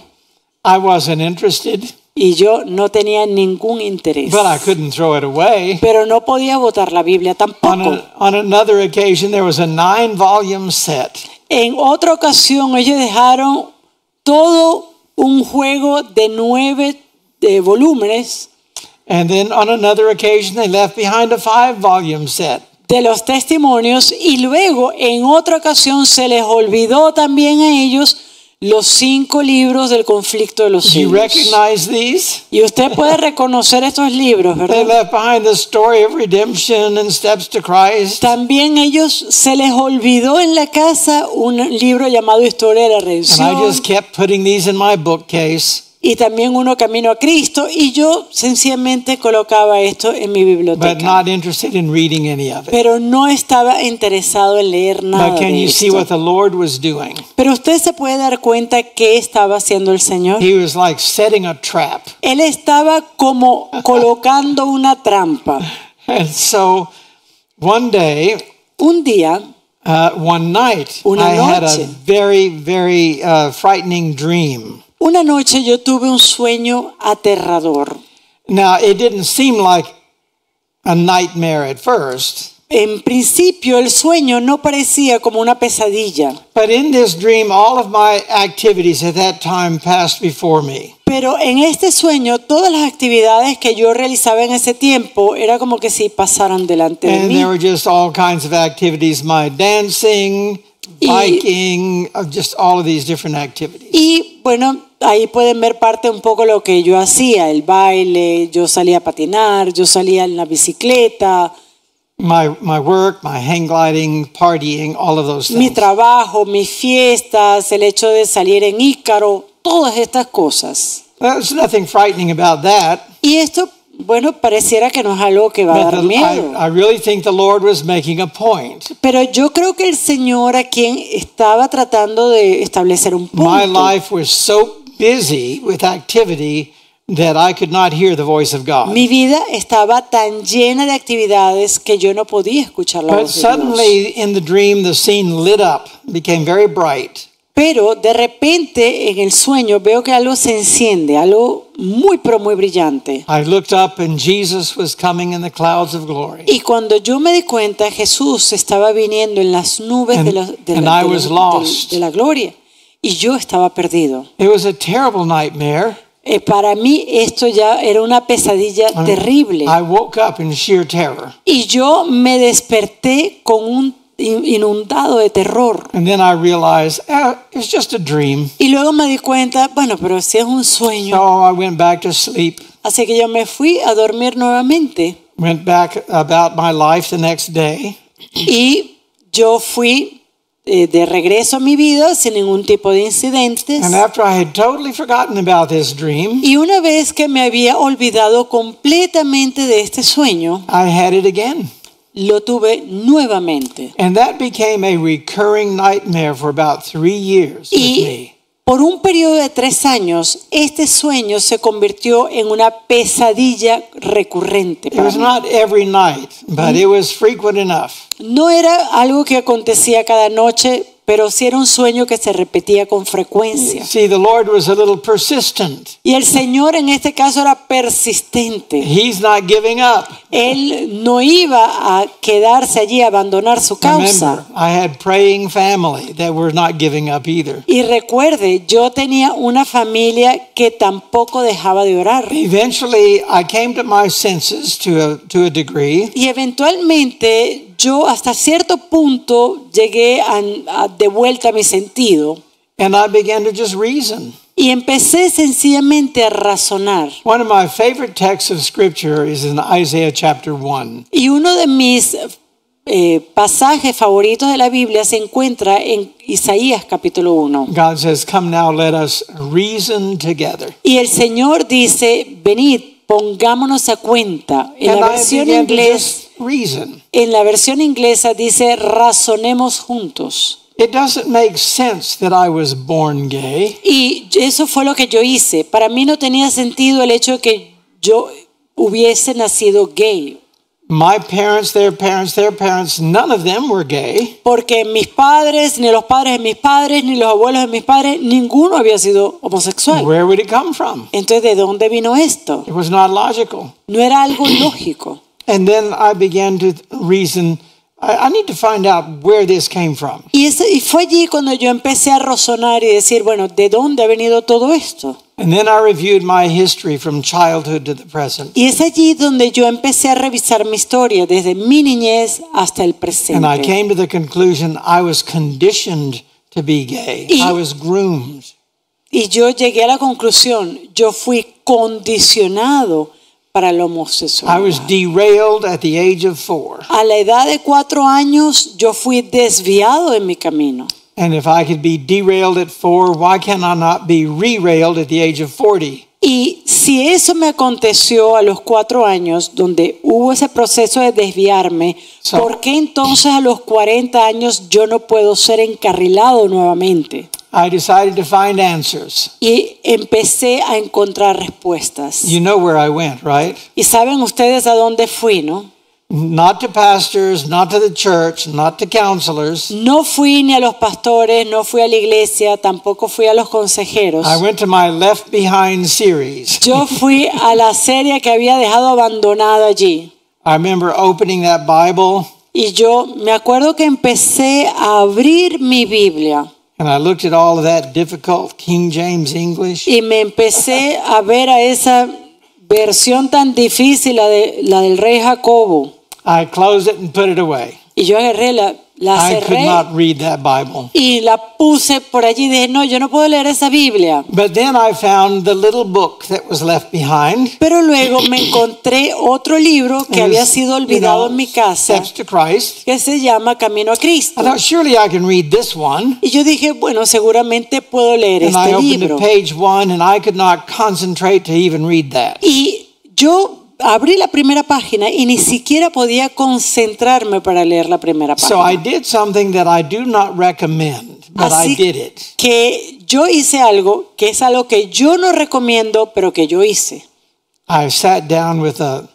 I wasn't interested, y yo no tenía ningún interés. but I couldn't throw it away. Pero no podía botar la Biblia tampoco. On another occasion, there was a 9-volume set. En otra ocasión ellos dejaron todo un juego de 9 volúmenes And then on another occasion, they left behind a 5-volume set. de los testimonios y luego en otra ocasión se les olvidó también a ellos los 5 libros del conflicto de los Do you siglos. recognize these? Y usted puede reconocer estos libros, They ¿verdad? left behind the story of redemption and steps to Christ. También ellos se les olvidó en la casa un libro llamado Historia de la And I Redención just kept putting these in my bookcase, y también uno Camino a Cristo y yo sencillamente colocaba esto en mi but biblioteca. not interested in reading any of it. Pero no estaba interesado en leer nada But can de you see esto. what the Lord was doing? Pero usted se puede dar cuenta qué estaba haciendo el Señor. He was like setting a trap. Él estaba como colocando una trampa. And so one day, Un día, one night, Una I had a noche. very, very frightening dream. una noche yo tuve un sueño aterrador. Now, it didn't seem like a nightmare at first, En principio el sueño no parecía como una pesadilla, but in this dream, all of my activities at that time passed before me. pero en este sueño todas las actividades que yo realizaba en ese tiempo era como que si pasaran delante de And mí. there were just all kinds of activities, my dancing, biking, just all of these different activities. Y bueno, ahí pueden ver parte un poco lo que yo hacía, el baile, yo salía a patinar, yo salía en la bicicleta, My work, my hang gliding, partying, all of those mi things. trabajo, mis fiestas, el hecho de salir en Ícaro, todas estas cosas. There's nothing frightening about that. Y esto, bueno, pareciera que no es algo que va a But dar miedo. I really think the Lord was making a point. Pero yo creo que el Señor a quien estaba tratando de establecer un My punto. life was so busy with activity that I could not hear the voice of God. Mi vida estaba tan llena de actividades que yo no podía escuchar la But voz de Dios. suddenly in the dream, the scene lit up, became very bright. Pero de repente en el sueño veo que algo se enciende, algo muy pero muy brillante. I looked up and Jesus was coming in the clouds of glory. Y cuando yo me di cuenta, Jesús estaba viniendo en las nubes de And I was lost. la gloria. Y yo estaba perdido. It was a terrible nightmare. Para mí esto ya era una pesadilla terrible. I woke up in sheer terror. Y yo me desperté con un inundado de terror. And then I realized, it's just a dream. Y luego me di cuenta, bueno, pero si es un sueño. So I went back to sleep, Así que yo me fui a dormir nuevamente. went back about my life the next day. Y yo fui de regreso a mi vida sin ningún tipo de incidentes. And after I had totally forgotten about this dream, Y una vez que me había olvidado completamente de este sueño, I had it again. lo tuve nuevamente. And that became a recurring nightmare for about 3 years with Y me. por un periodo de 3 años, este sueño se convirtió en una pesadilla recurrente It para was mí. not every night, but it was frequent enough. No era algo que acontecía cada noche, pero sí era un sueño que se repetía con frecuencia. See, the Lord was a little persistent. Y el Señor en este caso era persistente. He's not giving up. Él no iba a quedarse allí, a abandonar su Remember, causa. I had praying family that were not giving up either. Y recuerde, yo tenía una familia que tampoco dejaba de orar. Eventually, I came to my senses to a degree, Y eventualmente yo hasta cierto punto llegué de vuelta a mi sentido and I began to just reason. y empecé sencillamente a razonar. One of my favorite texts of Scripture is in Isaiah chapter 1. Y uno de mis pasajes favoritos de la Biblia se encuentra en Isaías capítulo 1. God says, "Come now, let us reason together." Y el Señor dice, venid, pongámonos a cuenta. And I began to just reason. En la versión inglesa dice, razonemos juntos. It doesn't make sense that I was born gay. Y eso fue lo que yo hice. Para mí no tenía sentido el hecho de que yo hubiese nacido gay. My parents, their parents, none of them were gay. Porque mis padres, ni los padres de mis padres, ni los abuelos de mis padres, ninguno había sido homosexual. Where would it come from? Entonces, ¿de dónde vino esto? It was not logical. No era algo lógico. And then I began to reason, I need to find out where this came from. Y fue allí cuando yo empecé a razonar y decir, bueno, ¿de dónde ha venido todo esto? And then I reviewed my history from childhood to the present. Y es allí donde yo empecé a revisar mi historia desde mi niñez hasta el And I presente. came to the conclusion I was conditioned to be gay. I was groomed. Y yo llegué a la conclusión, yo fui condicionado para la homosexualidad. I was derailed at the age of 4. A la edad de 4 años yo fui desviado en mi camino. And if I could be derailed at 4, why can I not be re-railed at the age of 40? Y si eso me aconteció a los 4 años, donde hubo ese proceso de desviarme, So- ¿por qué entonces a los 40 años yo no puedo ser encarrilado nuevamente? I decided to find answers. Y empecé a encontrar respuestas. You know where I went, right? Y saben ustedes a dónde fui, ¿no? Not to pastors, not to the church, not to counselors. No fui ni a los pastores, no fui a la iglesia, tampoco fui a los consejeros. I went to my Left Behind series. Yo fui a la serie que había dejado abandonada allí. I remember opening that Bible Y yo me acuerdo que empecé a abrir mi Biblia and I looked at all of that difficult King James English. y me empecé a ver a esa versión tan difícil, la del rey Jacobo. I closed it and put it away. Y yo agarré, la I could cerré not read that Bible. y la puse por allí. Dije, no, yo no puedo leer esa Biblia. But then I found the little book that was left behind. Pero luego me encontré otro libro que había sido olvidado en mi casa, Steps to Christ. que se llama Camino a Cristo. I thought, surely I can read this one. Y yo dije, bueno, seguramente puedo leer And I este opened libro. to page 1 and I could not concentrate to even read that. Y yo abrí la primera página y ni siquiera podía concentrarme para leer la primera So I página. did something that I do not recommend, but I Así did it. que yo hice algo que es algo que yo no recomiendo, pero que yo hice. I sat down with a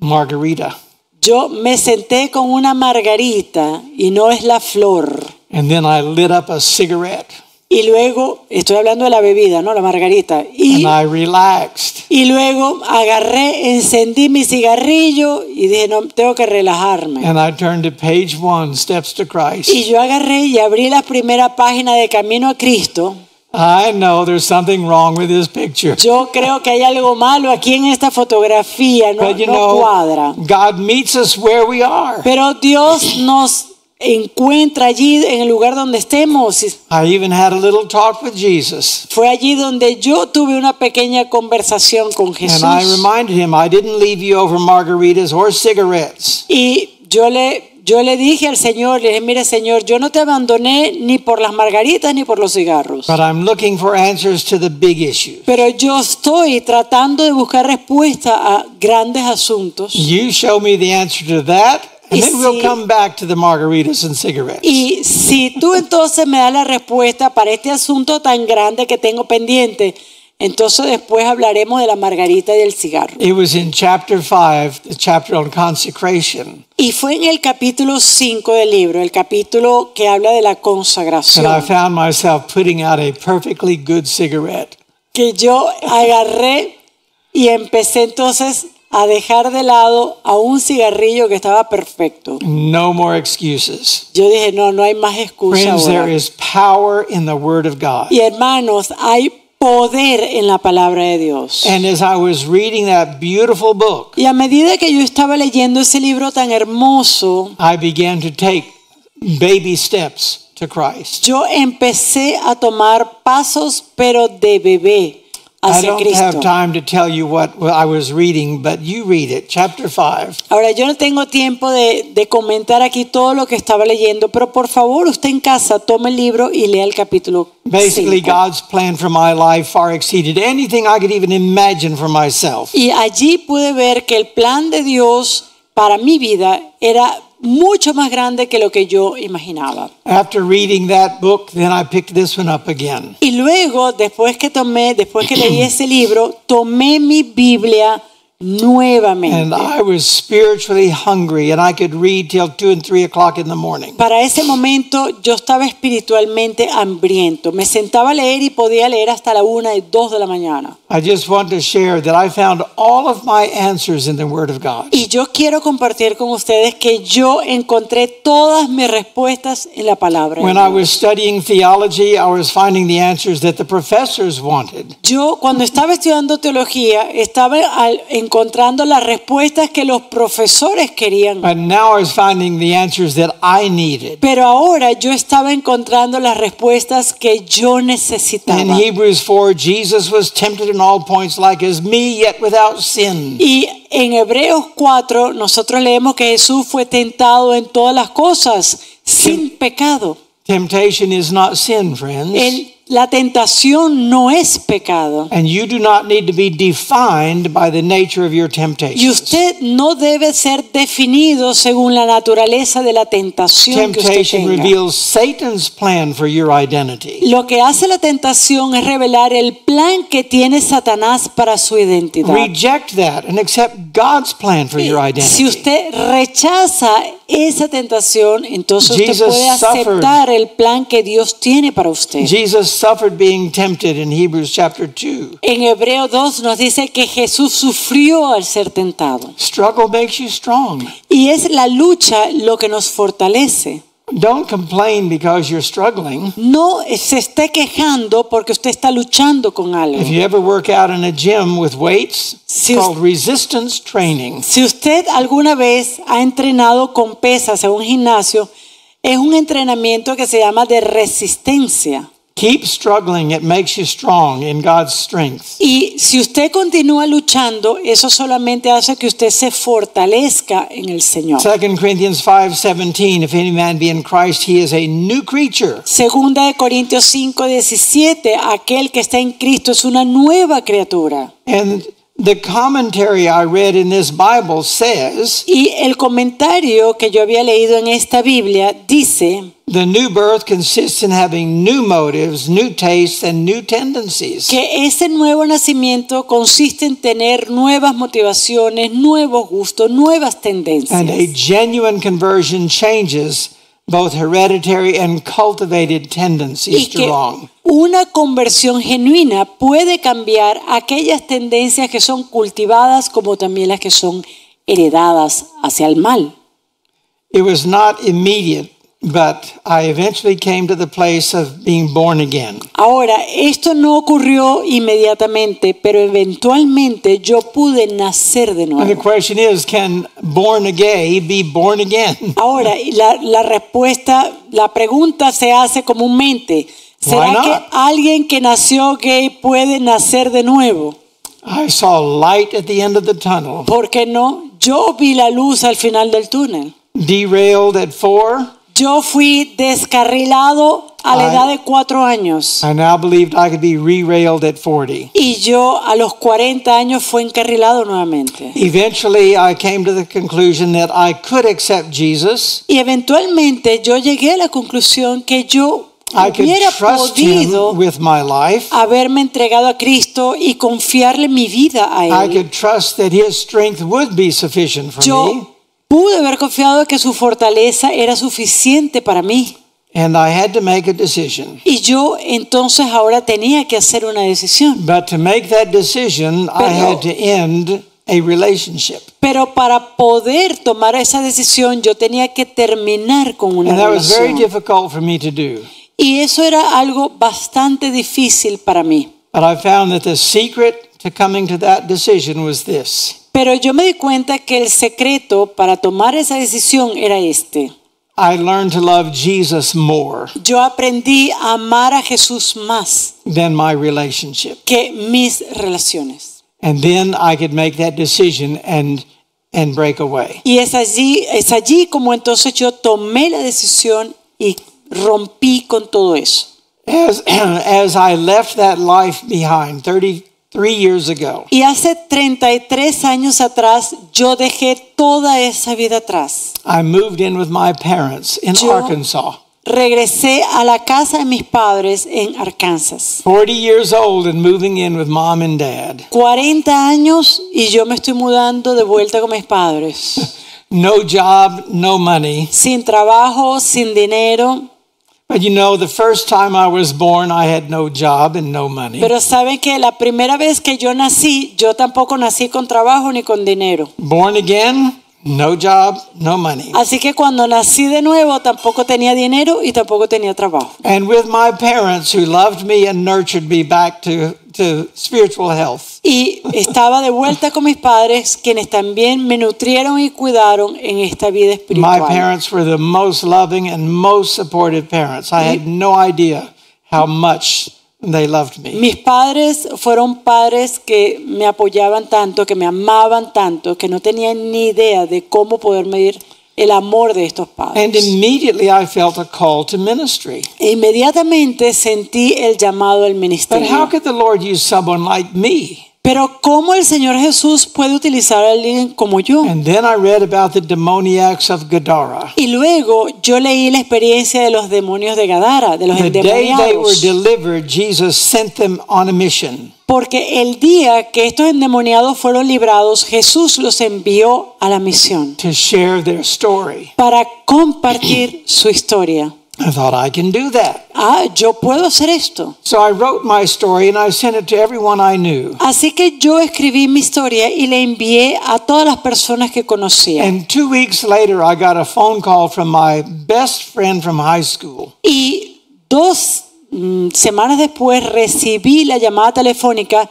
margarita Yo me senté con una margarita y no es la flor. and then I lit up a cigarette Y luego, estoy hablando de la bebida, ¿no? La margarita. and I relaxed. Y luego agarré, encendí mi cigarrillo y dije, no, tengo que relajarme. And I turned to page 1, Steps to Christ. Y yo agarré y abrí la primera página de Camino a Cristo. I know there's something wrong with this picture. Yo creo que hay algo malo aquí en esta fotografía, no, But you no know, cuadra. God meets us where we are. Pero Dios nos encuentra allí en el lugar donde estemos. I even had a little talk with Jesus. Fue allí donde yo tuve una pequeña conversación con Jesús. And I reminded him, I didn't leave you over margaritas or cigarettes. Y yo Yo le dije al Señor, le dije, mire Señor, yo no te abandoné ni por las margaritas ni por los cigarros. but I'm looking for answers to the big issues. Pero yo estoy tratando de buscar respuesta a grandes asuntos. You show me the answer to that, and Y then we'll si- come back to the margaritas and cigarettes. Y si tú entonces me das la respuesta para este asunto tan grande que tengo pendiente, entonces después hablaremos de la margarita y del cigarro. It was in chapter 5, the chapter on consecration, Y fue en el capítulo 5 del libro, el capítulo que habla de la that I consagración, found myself putting out a perfectly good cigarette. que yo agarré y empecé entonces a dejar de lado a un cigarrillo que estaba perfecto. No more excuses. Yo dije, no hay más excusa Friends, ahora. there is power in the Word of God. Y hermanos, hay poder en la palabra de Dios. And as I was reading that beautiful book, Y a medida que yo estaba leyendo ese libro tan hermoso, I began to take baby steps to Christ. yo empecé a tomar pasos, pero de bebé, I hacia don't have Cristo. time to tell you what I was reading, but you read it, chapter 5. Ahora, yo no tengo tiempo de comentar aquí todo lo que estaba leyendo, pero por favor, usted en casa tome el libro y lea el capítulo Basically, 5. God's plan for my life far exceeded anything I could even imagine for myself. Y allí pude ver que el plan de Dios para mi vida era mucho más grande que lo que yo imaginaba. After reading that book, then I picked this one up again. Y luego, después que leí ese libro, tomé mi Biblia And nuevamente. I was spiritually hungry, and I could read till 2 and 3 o'clock in the morning. Para ese momento yo estaba espiritualmente hambriento. Me sentaba a leer y podía leer hasta la 1 y 2 de la mañana. I just want to share that I found all of my answers in the Word of God. Y yo quiero compartir con ustedes que yo encontré todas mis respuestas en la palabra. de When I Dios. was studying theology, I was finding the answers that the professors wanted. Yo cuando estaba estudiando teología estaba encontrando las respuestas que los profesores querían. But now I was finding the answers that I needed. Pero ahora yo estaba encontrando las respuestas que yo necesitaba. In Hebrews 4, Jesus was tempted in all points like as me, yet without sin. Y en Hebreos 4 nosotros leemos que Jesús fue tentado en todas las cosas sin pecado. Temptation is not sin, friends. La tentación no es pecado. And you do not need to be defined by the nature of your Y temptations. usted no debe ser definido según la naturaleza de la tentación que usted Temptation tenga. reveals Satan's plan for your identity. Lo que hace la tentación es revelar el plan que tiene Satanás para su identidad. Reject that and accept God's plan for your Si identity. usted rechaza esa tentación, entonces usted Jesus puede suffered. aceptar el plan que Dios tiene para usted. Jesus suffered being tempted in Hebrews chapter 2. En Hebreo 2 nos dice que Jesús sufrió al ser tentado. Struggle makes you strong. Y es la lucha lo que nos fortalece. Don't complain because you're struggling. No se esté quejando porque usted está luchando con algo. If you ever work out in a gym with weights, it's Si called resistance training. Si usted alguna vez ha entrenado con pesas en un gimnasio, es un entrenamiento que se llama de resistencia. Keep struggling. It makes you strong in God's strength. Y si usted continúa luchando, eso solamente hace que usted se fortalezca en el Señor. 2 Corinthians 5:17, if any man be in Christ, he is a new creature. Segunda de Corintios 5:17, aquel que está en Cristo es una nueva criatura. And the commentary I read in this Bible says Y el comentario que yo había leído en esta Biblia dice the new birth consists in having new motives, new tastes, and new tendencies. que ese nuevo nacimiento consiste en tener nuevas motivaciones, nuevos gustos, nuevas tendencias. And a genuine conversion changes both hereditary and cultivated Y tendencies to que wrong. una conversión genuina puede cambiar aquellas tendencias que son cultivadas como también las que son heredadas hacia el mal. It was not immediate, but I eventually came to the place of being born again. Ahora, esto no ocurrió inmediatamente, pero eventualmente yo pude nacer de And the nuevo. question is, can born again be born again? Ahora, la respuesta, la pregunta se hace comúnmente. Why ¿Será not? que alguien que nació gay puede nacer de nuevo? I saw light at the end of the tunnel. ¿Por qué no? Yo vi la luz al final del túnel. derailed at 4. Yo fui descarrilado a la edad de 4 años. I now believed I could be re-railed at 40. Y yo a los 40 años fui encarrilado nuevamente. Eventually, I came to the conclusion that I could accept Jesus. Y eventualmente yo llegué a la conclusión que yo I could hubiera trust podido him with my life. haberme entregado a Cristo y confiarle mi vida a I Él. could trust that his strength would be sufficient for me. Yo pude haber confiado que su fortaleza era suficiente para mí. And I had to make a decision. Y yo entonces ahora tenía que hacer una decisión. But to make that decision, I had to end a relationship. Pero para poder tomar esa decisión, yo tenía que terminar con una And that was very relación. difficult for me to do. Y eso era algo bastante difícil para mí. But I found that the secret to coming to that decision was this. Pero yo me di cuenta que el secreto para tomar esa decisión era este. I learned to love Jesus more Yo aprendí a amar a Jesús más than my relationship. que mis relaciones. And then I could make that decision and break away. Y es allí como entonces yo tomé la decisión y rompí con todo eso. As I left that life behind 33 years ago, Y hace 33 años atrás yo dejé toda esa vida atrás. I moved in with my parents in Yo- Arkansas. Regresé a la casa de mis padres en Arkansas. 40 years old and moving in with mom and dad. 40 años y yo me estoy mudando de vuelta con mis padres. No job, no money. Sin trabajo, sin dinero. But you know, the first time I was born, I had no job and no money. Pero saben que la primera vez que yo nací, yo tampoco nací con trabajo ni con dinero. Born again, no job, no money. Así que cuando nací de nuevo tampoco tenía dinero y tampoco tenía trabajo. And with my parents who loved me and nurtured me back to spiritual health. Y estaba de vuelta con mis padres, quienes también me nutrieron y cuidaron en esta vida My espiritual. parents were the most loving and most supportive parents. I had no idea how much they loved me. Mis padres fueron padres que me apoyaban tanto, que me amaban tanto, que no tenían ni idea de cómo poder medir el amor de estos And padres. immediately I felt a call to ministry. E inmediatamente sentí el llamado al But how ministerio. could the Lord use someone like me? Pero ¿cómo el Señor Jesús puede utilizar a alguien como yo? And then I read about the demoniacs of Gadara. Y luego yo leí la experiencia de los demonios de Gadara, de los The day they were endemoniados. delivered, Jesus sent them on a mission. Porque el día que estos endemoniados fueron librados, Jesús los envió a la misión To share their story. para compartir su historia. I thought I can do that. Yo puedo hacer esto. So I wrote my story and I sent it to everyone I knew. Así que yo escribí mi historia y la envié a todas las personas que conocía. And 2 weeks later, I got a phone call from my best friend from high school. Y 2 semanas después recibí la llamada telefónica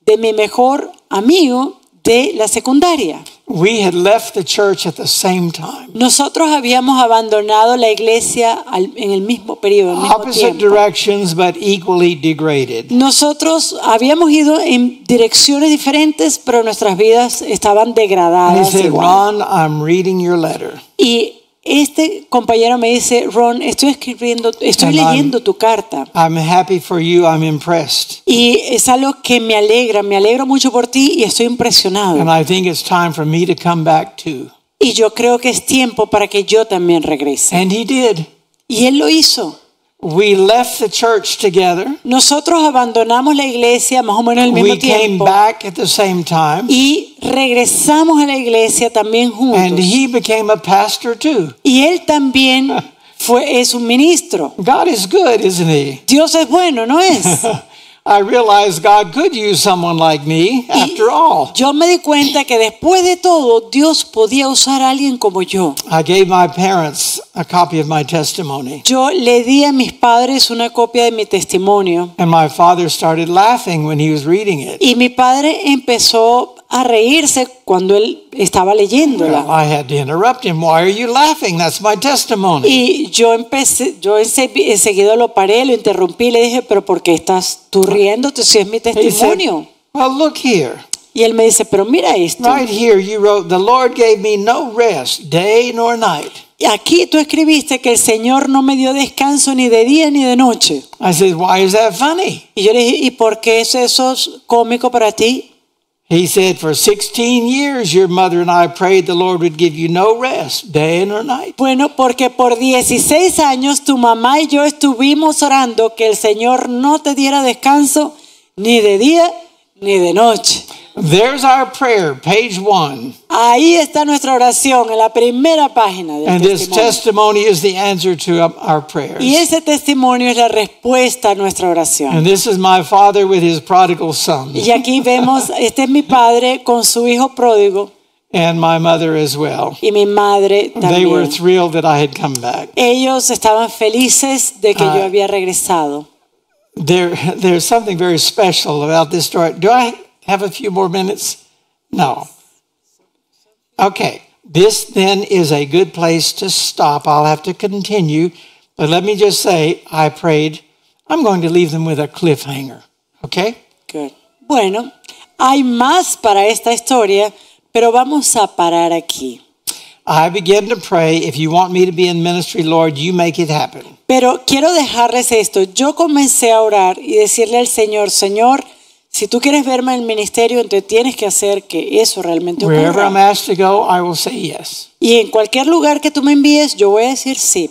de mi mejor amigo de la secundaria. We had left the church at the same time. Nosotros habíamos abandonado la iglesia en el mismo periodo, al mismo Opposite tiempo. directions, but equally degraded. Nosotros habíamos ido en direcciones diferentes, pero nuestras vidas estaban And he degradadas said, igual. Ron, I'm reading your letter. Y este compañero me dice, Ron, estoy And leyendo tu carta. I'm happy for you. I'm impressed. Y es algo que me alegro mucho por ti y estoy impresionado. And I think it's time for me to come back too. Y yo creo que es tiempo para que yo también regrese. And he did. Y él lo hizo. We left the church together. Nosotros abandonamos la iglesia más o menos al mismo We came tiempo back at the same time. y regresamos a la iglesia también And juntos. he became a pastor too. Y él también es un ministro. God is good, isn't he? Dios es bueno, ¿no es? I realized God could use someone like me after all. Yo me di cuenta que después de todo Dios podía usar a alguien como yo. I gave my parents a copy of my testimony. Yo le di a mis padres una copia de mi testimonio And my father started laughing when he was reading it. y mi padre empezó a reírse cuando él estaba Well, leyéndola. I had to interrupt him. Why are you laughing? That's my testimony. Y yo enseguida lo paré, lo interrumpí y le dije, pero ¿por qué estás tú riéndote si es mi He said, testimonio? well, look here. Y él me dice, pero mira esto. Right here you wrote, the Lord gave me no rest, day nor night. aquí tú escribiste que el Señor no me dio descanso ni de día ni de noche. I said, why is that funny? Y yo le dije, ¿y por qué es eso cómico para ti? He said, for 16 years, your mother and I prayed the Lord would give you no rest, day nor night. Bueno, porque por 16 años tu mamá y yo estuvimos orando que el Señor no te diera descanso ni de día ni de noche. There's our prayer, page 1. Ahí está nuestra oración en la primera página del And this testimonio. testimony is the answer to our prayers. Y ese testimonio es la respuesta a nuestra oración. And this is my father with his prodigal son, Y aquí vemos, este es mi padre con su hijo pródigo and my mother as well. y mi madre They were también. thrilled that I had come back. Ellos estaban felices de que yo había regresado. There's something very special about this story. Do I have a few more minutes? No. Okay. This then is a good place to stop. I'll have to continue. But let me just say, I prayed. I'm going to leave them with a cliffhanger. Okay? Good. Bueno, hay más para esta historia, pero vamos a parar aquí. I began to pray, if you want me to be in ministry, Lord, you make it happen. Pero quiero dejarles esto. Yo comencé a orar y decirle al Señor, Señor, si tú quieres verme en el ministerio, entonces tienes que hacer que eso realmente Wherever I'm ocurra. asked to go, I will say yes. Y en cualquier lugar que tú me envíes, yo voy a decir sí.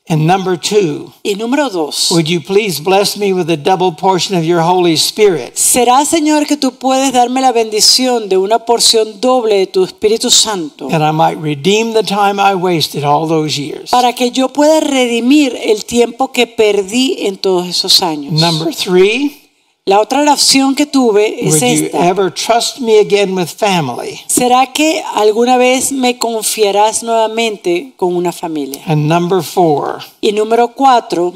And number 2, Y número 2, would you please bless me with a double portion of your Holy Spirit? ¿será, Señor, que tú puedes darme la bendición de una porción doble de tu Espíritu Santo That I might redeem the time I wasted all those years. para que yo pueda redimir el tiempo que perdí en todos esos años? Number 3, La otra oración que tuve es would you esta. ever trust me again with family? ¿Será que alguna vez me confiarás nuevamente con una familia? And number 4, Y número 4,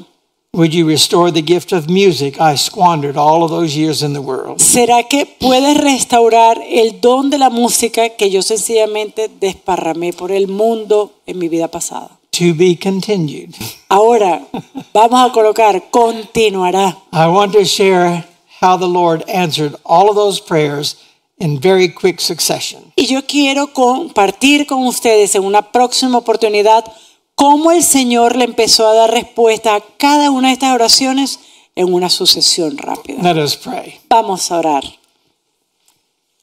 would you restore the gift of music I squandered all of those years in the world? ¿será que puedes restaurar el don de la música que yo sencillamente desparramé por el mundo en mi vida pasada? To be continued. Ahora vamos a colocar continuará. I want to share how the Lord answered all of those prayers in very quick succession. Y yo quiero compartir con ustedes en una próxima oportunidad cómo el Señor le empezó a dar respuesta a cada una de estas oraciones en una sucesión rápida. Let us pray. Vamos a orar.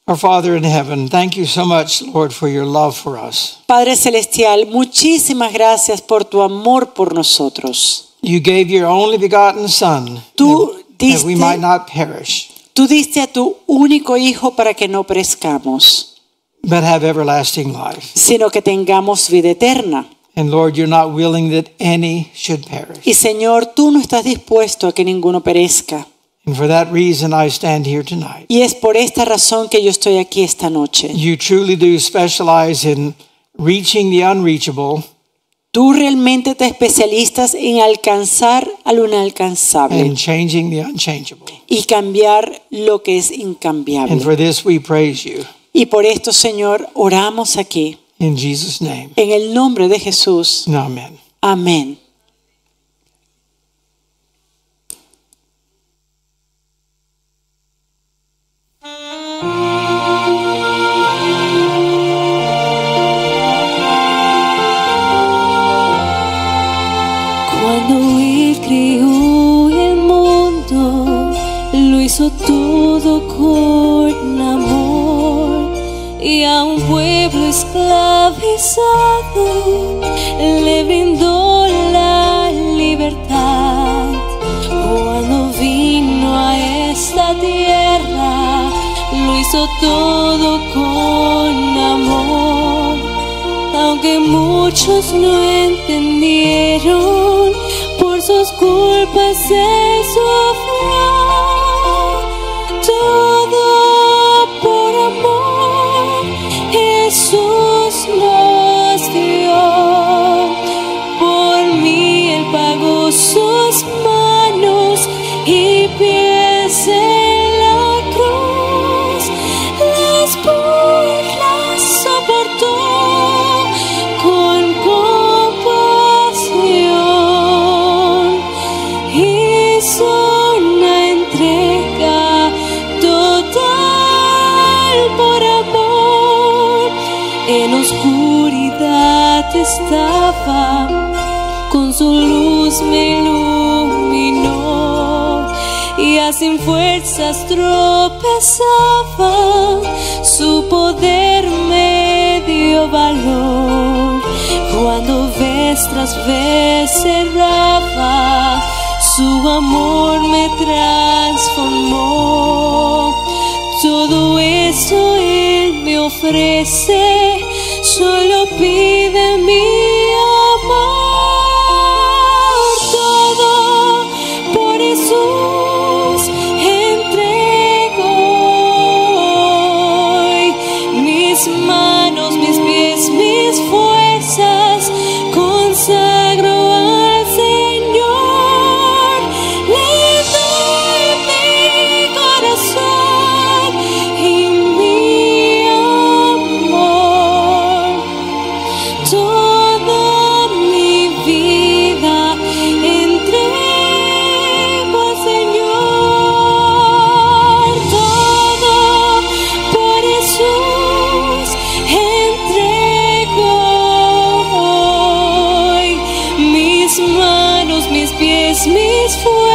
Our Father in heaven, thank you so much, Lord, for your love for us. Padre Celestial, muchísimas gracias por tu amor por nosotros. You gave your only begotten Son Tú that we diste- might not perish, Tú diste a tu único Hijo para que no perezcamos, but have everlasting life. sino que tengamos vida eterna. And Lord, you're not willing that any should perish. Y Señor, tú no estás dispuesto a que ninguno perezca. And for that reason, I stand here tonight. Y es por esta razón que yo estoy aquí esta noche. You truly do specialize in reaching the unreachable Tú realmente te especialistas en alcanzar a lo inalcanzable and changing the unchangeable. y cambiar lo que es And incambiable. for this, we praise you. Y por esto, Señor, oramos aquí In Jesus' name. en el nombre de Jesús. Amen. Amén. Cuando Él creó el mundo, lo hizo todo con amor, y a un pueblo esclavizado le brindó la libertad. Cuando vino a esta tierra, lo hizo todo con amor. Aunque muchos no entendieron, por sus culpas Él sufrió. Todo por amor Jesús nos dio. Por mí Él pagó sus manos y pies en la cruz. Las burlas soportó con compasión. Hizo una oscuridad estaba, con su luz me iluminó. Ya sin fuerzas tropezaba, su poder me dio valor. Cuando vez tras vez cerraba, su amor me transformó. Todo eso Él me ofrece, solo pide mi amor. Todo por Jesús entrego hoy. Mis manos, mis pies, mis fuerzas consagro al Señor. Le doy mi corazón y mi amor. Toda mi vida entrego al Señor. Todo por Jesús entrego hoy. Mis manos, mis pies, mis fuerzas